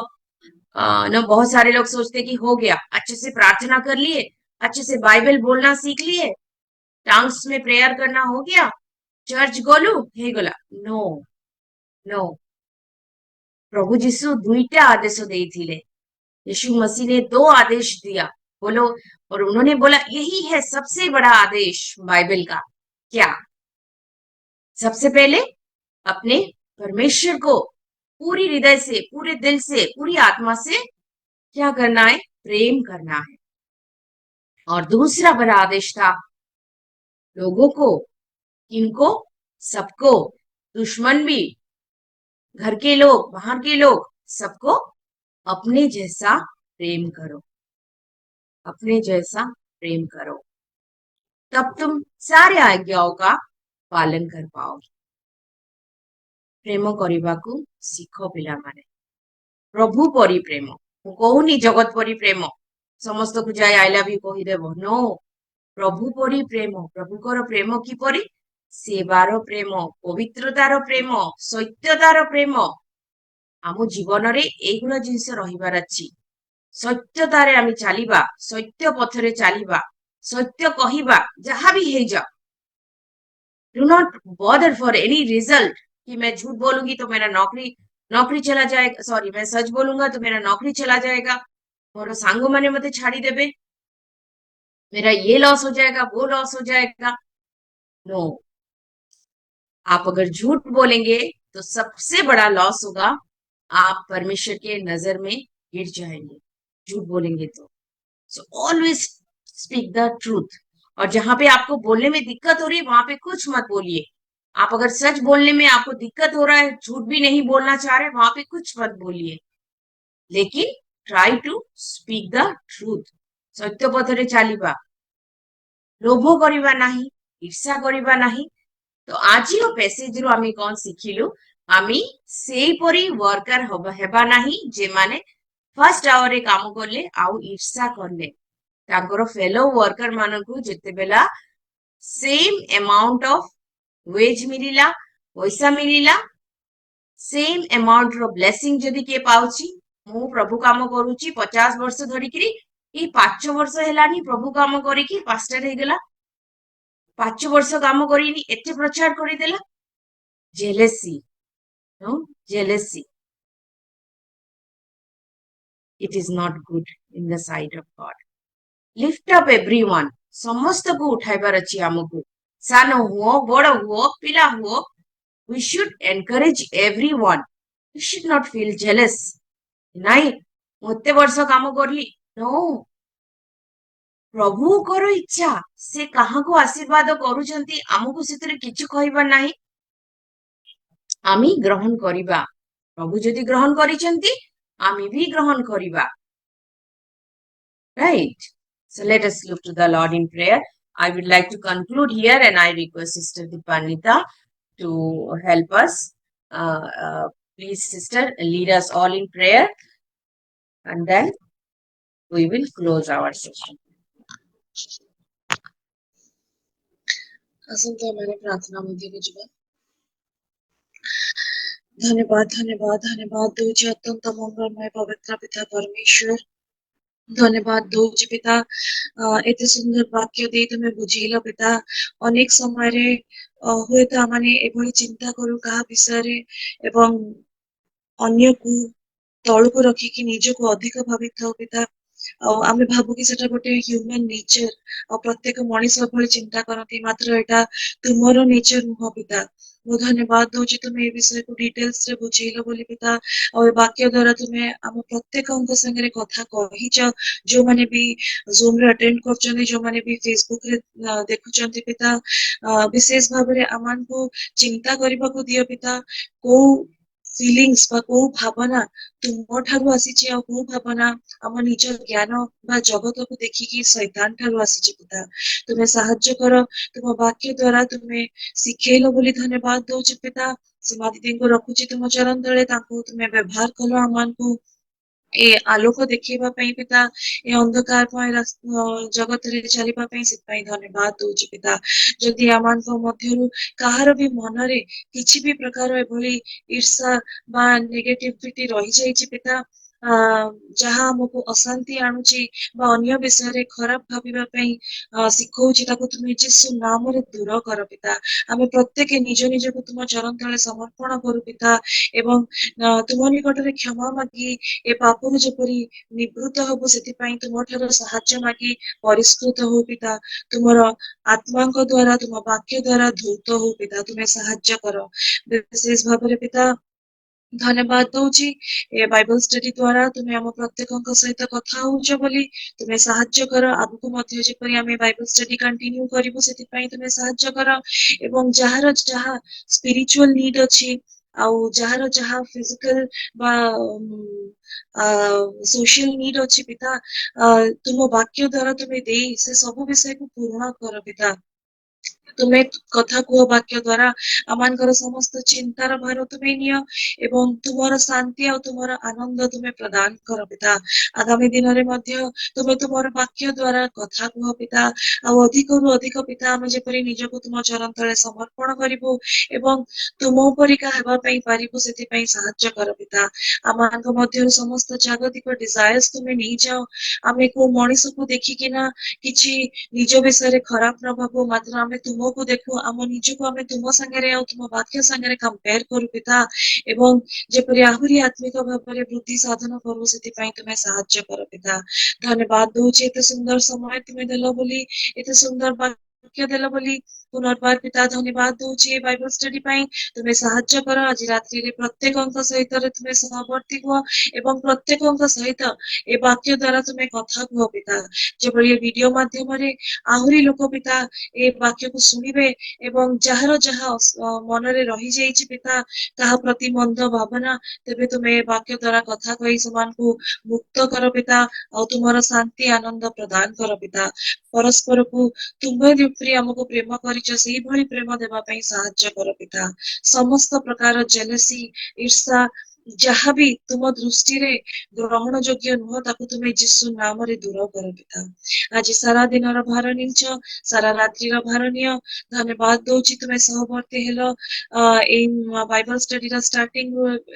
ना बहुत सारे लोग सोचते कि हो गया, अच्छे से प्रार्थना कर लिए, अच्छे से बाइबल बोलना सीख लिए, टंग्स में प्रेयर करना हो गया, चर्च गलु हे गला. No no. प्रभु यीशु दुईटा आदेश देइथिले. यीशु मसीह ने 2 आदेश दिया. बोलो, और उन्होंने बोला यही है सबसे बड़ा आदेश बाइबल का. क्या? सबसे पहले अपने परमेश्वर को पूरी हृदय से, पूरे दिल से, पूरी आत्मा से क्या करना है? प्रेम करना है. और दूसरा बड़ा आदेश था लोगों को, किनको? सबको, दुश्मन भी, घर के लोग, बाहर के लोग, सबको अपने जैसा प्रेम करो, अपने जैसा प्रेम करो. तब तुम सारे आज्ञाओं का पालन कर पाओगे. प्रेम करने शिख पिला माने. प्रभु परी प्रेम, कहूनी जगत परी प्रेम समस्त को जाए आई लव यू कहीदेव. नो. प्रभु परी प्रेम, प्रभुकर प्रेम किपरि? सेवार प्रेम, पवित्रतार प्रेम, सत्यतार प्रेम. आम जीवन रे एगुड़ा जिनस रहिबार अछि. सत्यतारे आमी चलिबा, सत्य पथरे चलिबा, सत्य कहिबा, जहां भी हे जा. Do not bother for any result कि मैं झूठ बोलूंगी तो मेरा नौकरी चला जाएगा, सॉरी मैं सच बोलूंगा तो मेरा नौकरी चला जाएगा, मोर सांगो माने मते छाड़ी देबे, मेरा ये लॉस हो जाएगा, वो लॉस हो जाएगा. नो. आप अगर झूठ बोलेंगे तो सबसे बड़ा लॉस होगा, आप परमेश्वर के नजर में गिर जाएंगे झूठ बोलेंगे तो. So always speak the truth. और जहां पे आपको बोलने में दिक्कत हो रही है वहां पे कुछ मत बोलिए. आप अगर सच बोलने में आपको दिक्कत हो रहा है, झूठ भी नहीं बोलना चाह रहे, वहां पे कुछ मत बोलिए, लेकिन try to speak the truth. सत्य पथरे चलिबा, लोभ करिबा नाही, ईर्षा करिबा नाही. तो आज पैसेज रु आमी कौन शिखिलु? आमी सेई परी वर्कर हेबा नाही जे माने फर्स्ट आवर रे काम करले आउ ईर्षा करले तांकर फेलो वर्कर मानकु जेते बेला सेम अमाउंट ऑफ वेज मिलिला, पैसा मिलिला, सेम अमाउंट रो ब्लेसिंग जदी के पाउची. मु प्रभु काम करूची 50 वर्ष धरिकरी, ई 5 वर्ष हेलानी प्रभु काम करिकी पास्टर हे गेला, 5 वर्ष काम करिनी एते प्रचार करि देला. Jealousy. No, jealousy. It is not good in the sight of God. Lift up everyone. समस्त को उठाइबार अछि हमकु. सान हुओ, बड़ हुओ, पिला हुओ. We should encourage everyone. We should not feel jealous. नहीं, मते वर्ष काम करली. No. प्रभु करो इच्छा से कहा को आशीर्वाद करूछंती, हमकु सेतरे किछु कहइबा नाही. आमी ग्रहण करिबा. प्रभु जदि ग्रहण करिछंती आमी भी ग्रहण करिबा. Right? So let us look to the Lord in prayer. I would like to conclude here and I request Sister Dipanita to help us. Please, Sister, lead us all in prayer and then we will close our session. आसंता हमारे प्रार्थना मध्य में जीवन. धन्यवाद धन्यवाद धन्यवाद दूजी अत्यंत मंगलमय पवित्र पिता परमेश्वर. धन्यवाद दौची पिता एते सुंदर वाक्य दे तुमे बुझेल पिता अनेक समय रे हुए तो आमाने एभली चिंता करू कहा विषय रे एवं अन्य को तळକୁ रखिकी ନିଜକୁ ଅଧିକ ଭାବିଥାଉ ପିତା ଆଉ ଆମେ ଭାବୁ କି ସେଟା ଗୋଟେ ହ୍ୟୁମାନ୍ ନେଚର ଆଉ ପ୍ରତ୍ୟେକ ମଣିଷ ଭଳି ଚିନ୍ତା କରନ୍ତି ମାତ୍ର ଏଟା ତୁମର ନେଚର ନୁହଁ ପିତା ମୁଁ ଧନ୍ୟବାଦ ଦଉଛି ତୁମେ ଏ ବିଷୟକୁ ଡିଟେଲ୍ସ ରେ ବୁଝେଇଲ ବୋଲି ପିତା ଆଉ ଏ ବାକ୍ୟ ଦ୍ଵାରା ତୁମେ ଆମ ପ୍ରତ୍ୟେକଙ୍କ ସାଙ୍ଗରେ କଥା କହିଛ ଯୋଉମାନେ ବି ଜୁମ ରେ ଆଟେଣ୍ଡ କରୁଛନ୍ତି ଯୋଉମାନେ ବି ଫେସବୁକ ରେ ଦେଖୁଛନ୍ତି ପିତା ବିଶେଷ ଭାବରେ ଆମମାନଙ୍କୁ ଚିନ୍ତା କରିବାକୁ ଦିଅ ପିତା କୋଉ ଫିଲିଙ୍ଗସ୍ ବା କୋଉ ଭାବନା ତୁମ ଠାରୁ ଆସିଛି ଆଉ କୋଉ ଭାବନା ଆମ ନିଜ ଜ୍ଞାନ ବା ଜଗତକୁ ଦେଖିକି ଶୈତାନ ଠାରୁ ଆସିଛି ପିତା ତୁମେ ସାହାଯ୍ୟ କର ତୁମ ବାକ୍ୟ ଦ୍ଵାରା ତୁମେ ଶିଖେଇଲ ବୋଲି ଧନ୍ୟବାଦ ଦଉଛି ପିତା ସୀମା ଦିଦିଙ୍କୁ ରଖୁଛି ତୁମ ଚରଣ ତଳେ ତାଙ୍କୁ ତୁମେ ବ୍ୟବହାର କଲ ଆମମାନଙ୍କୁ ଏ ଆଲୋକ ଦେଖେଇବା ପାଇଁ ପିତା ଏ ଅନ୍ଧକାରମୟ ଜଗତରେ ଚାଲିବା ପାଇଁ ସେଥିପାଇଁ ଧନ୍ୟବାଦ ଦଉଛି ପିତା ଯଦି ଆମମାନଙ୍କ ମଧ୍ୟରୁ କାହାର ବି ମନରେ କିଛି ବି ପ୍ରକାର ଏଭଳି ଈର୍ଷା ବା ନେଗେଟିଭିଟି ରହିଯାଇଛି ପିତା ଯାହା ଆମକୁ ଅଶାନ୍ତି ଆଣୁଛି ବା ଅନ୍ୟ ବିଷୟରେ ଖରାପ ଭାବିବା ପାଇଁ ଶିଖଉଛି ତାକୁ ତୁମେ ଯୀଶୁ ନାମରେ ଦୂର କର ପିତା ଆମେ ପ୍ରତ୍ୟେକ ନିଜ ନିଜକୁ ତୁମ ଚରଣ ତଳେ ସମର୍ପଣ କରୁ ପିତା ଏବଂ ତୁମ ନିକଟରେ କ୍ଷମା ମାଗି ଏ ପାପରୁ ଯେପରି ନିବୃତ୍ତ ହବୁ ସେଥିପାଇଁ ତୁମଠାରୁ ସାହାଯ୍ୟ ମାଗି ପରିଷ୍କୃତ ହଉ ପିତା ତୁମର ଆତ୍ମାଙ୍କ ଦ୍ଵାରା ତୁମ ବାକ୍ୟ ଦ୍ଵାରା ଧୌତ ହଉ ପିତା ତୁମେ ସାହାଯ୍ୟ କର ବିଶେଷ ଭାବରେ ପିତା ଧନ୍ୟବାଦ ଦଉଛି ଏ ବାଇବଲ ଷ୍ଟଡି ଦ୍ଵାରା ତୁମେ ଆମ ପ୍ରତ୍ୟେକଙ୍କ ସହିତ କଥା ହଉଛ ବୋଲି ତୁମେ ସାହାଯ୍ୟ କର ଆଗକୁ ମଧ୍ୟ ଯେପରି ଆମେ ବାଇବଲ ଷ୍ଟଡି କଣ୍ଟିନ୍ୟୁ କରିବୁ ସେଥିପାଇଁ ତୁମେ ସାହାଯ୍ୟ କର ଏବଂ ଯାହାର ଯାହା ସ୍ପିରିଚୁଆଲ ନିଡ୍ ଅଛି ଆଉ ଯାହାର ଯାହା ଫିଜିକାଲ ବା ସୋସିଆଲ ନିଡ୍ ଅଛି ପିତା ତୁମ ବାକ୍ୟ ଦ୍ଵାରା ତୁମେ ଦେଇ ସେ ସବୁ ବିଷୟକୁ ପୂରଣ କର ପିତା ତୁମେ କଥା କୁହ ବାକ୍ୟ ଦ୍ଵାରା ଆମମାନଙ୍କର ସମସ୍ତ ଚିନ୍ତାର ଭାର ତୁମେ ନିଅ ଏବଂ ତୁମର ଶାନ୍ତି ଆଉ ତୁମର ଆନନ୍ଦ ତୁମେ ପ୍ରଦାନ କର ପିତା ଆଗାମୀ ଦିନରେ ମଧ୍ୟ ତୁମେ ତୁମର ବାକ୍ୟ ଦ୍ଵାରା କଥା କୁହ ପିତା ଆଉ ଅଧିକରୁ ଅଧିକ ପିତା ଆମେ ଯେପରି ନିଜକୁ ତୁମ ଚରଣ ତଳେ ସମର୍ପଣ କରିବୁ ଏବଂ ତୁମ ପରିକା ହେବା ପାଇଁ ପାରିବୁ ସେଥିପାଇଁ ସାହାଯ୍ୟ କର ପିତା ଆମମାନଙ୍କ ମଧ୍ୟରୁ ସମସ୍ତ ଜାଗତିକ ଡିଜାୟର୍ସ ତୁମେ ନେଇଯାଅ ଆମେ କୋଉ ମଣିଷକୁ ଦେଖିକିନା କିଛି ନିଜ ବିଷୟରେ ଖରାପ ନ ଭାବୁ ମାତ୍ର ଆମେ ତୁମକୁ ଦେଖୁ ଆମ ନିଜକୁ ଆମେ ତୁମ ସାଙ୍ଗରେ ଆଉ ତୁମ ବାକ୍ୟ ସାଙ୍ଗରେ କମ୍ପେୟାର କରୁ ପିତା ଏବଂ ଯେପରି ଆହୁରି ଆତ୍ମିକ ଭାବରେ ବୃଦ୍ଧି ସାଧନ କରୁ ସେଥିପାଇଁ ତୁମେ ସାହାଯ୍ୟ କର ପିତା ଧନ୍ୟବାଦ ଦଉଛି ଏତେ ସୁନ୍ଦର ସମୟ ତୁମେ ଦେଲ ବୋଲି ଏତେ ସୁନ୍ଦର ବାକ୍ୟ ଦେଲ ବୋଲି ପୁନର୍ବାର ପିତା ଧନ୍ୟବାଦ ଦଉଛି ଏ ବାଇବଲ ଷ୍ଟଡି ପାଇଁ ତୁମେ ସାହାଯ୍ୟ କର ଆଜି ରାତ୍ରିରେ ପ୍ରତ୍ୟେକଙ୍କ ସହିତ ତୁମେ ସହବର୍ତ୍ତୀ ହୁଅ ଏବଂ ପ୍ରତ୍ୟେକଙ୍କ ସହିତ ଏ ବାକ୍ୟ ଦ୍ଵାରା ତୁମେ କଥା କୁହ ପିତା ଯେଭଳି ଏ ଭିଡିଓ ମାଧ୍ୟମରେ ଆହୁରି ଲୋକ ପିତା ଏ ବାକ୍ୟକୁ ଶୁଣିବେ ଏବଂ ଯାହାର ଯାହା ମନରେ ରହିଯାଇଛି ପିତା ତାହା ପ୍ରତି ମନ୍ଦ ଭାବନା ତେବେ ତୁମେ ଏ ବାକ୍ୟ ଦ୍ଵାରା କଥା କହି ସେମାନଙ୍କୁ ମୁକ୍ତ କର ପିତା ଆଉ ତୁମର ଶାନ୍ତି ଆନନ୍ଦ ପ୍ରଦାନ କର ପିତା ପରସ୍ପରକୁ ତୁମେ ଯେପରି ଆମକୁ ପ୍ରେମ କରିଛ ସେଇଭଳି ପ୍ରେମ ଦେବା ପାଇଁ ସାହାଯ୍ୟ କର ପିତା ସମସ୍ତ ପ୍ରକାର ଜେଲସି ଈର୍ଷା ଯାହାବି ତୁମ ଦୃଷ୍ଟିରେ ଗ୍ରହଣ ଯୋଗ୍ୟ ନୁହଁ ତାକୁ ତୁମେ ଯୀଶୁ ନାମରେ ଦୂର କର ପିତା ଆଜି ସାରା ଦିନର ଭାର ନେଇଛ ସାରା ରାତ୍ରିର ଭାର ନିଅ ଧନ୍ୟବାଦ ଦଉଛି ତୁମେ ସହବର୍ତ୍ତୀ ହେଲ ଏଇ ବାଇବଲ ଷ୍ଟଡିର ଷ୍ଟାର୍ଟିଂ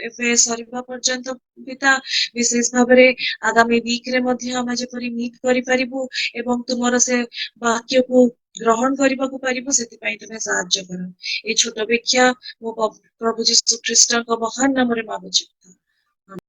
ଏବେ ସରିବା ପର୍ଯ୍ୟନ୍ତ ପିତା ବିଶେଷ ଭାବରେ ଆଗାମୀ ୱିକରେ ମଧ୍ୟ ଆମେ ଯେପରି ମିଟ୍ କରିପାରିବୁ ଏବଂ ତୁମର ସେ ବାକ୍ୟକୁ ଗ୍ରହଣ କରିବାକୁ ପାରିବୁ ସେଥିପାଇଁ ତୁମେ ସାହାଯ୍ୟ କର ଏଇ ଛୋଟ ଭିକ୍ଷା ମୋ ପ୍ରଭୁ ଯୀଶୁ ଖ୍ରୀଷ୍ଟଙ୍କ ମହାନ ନାମରେ ମାଗୁଛି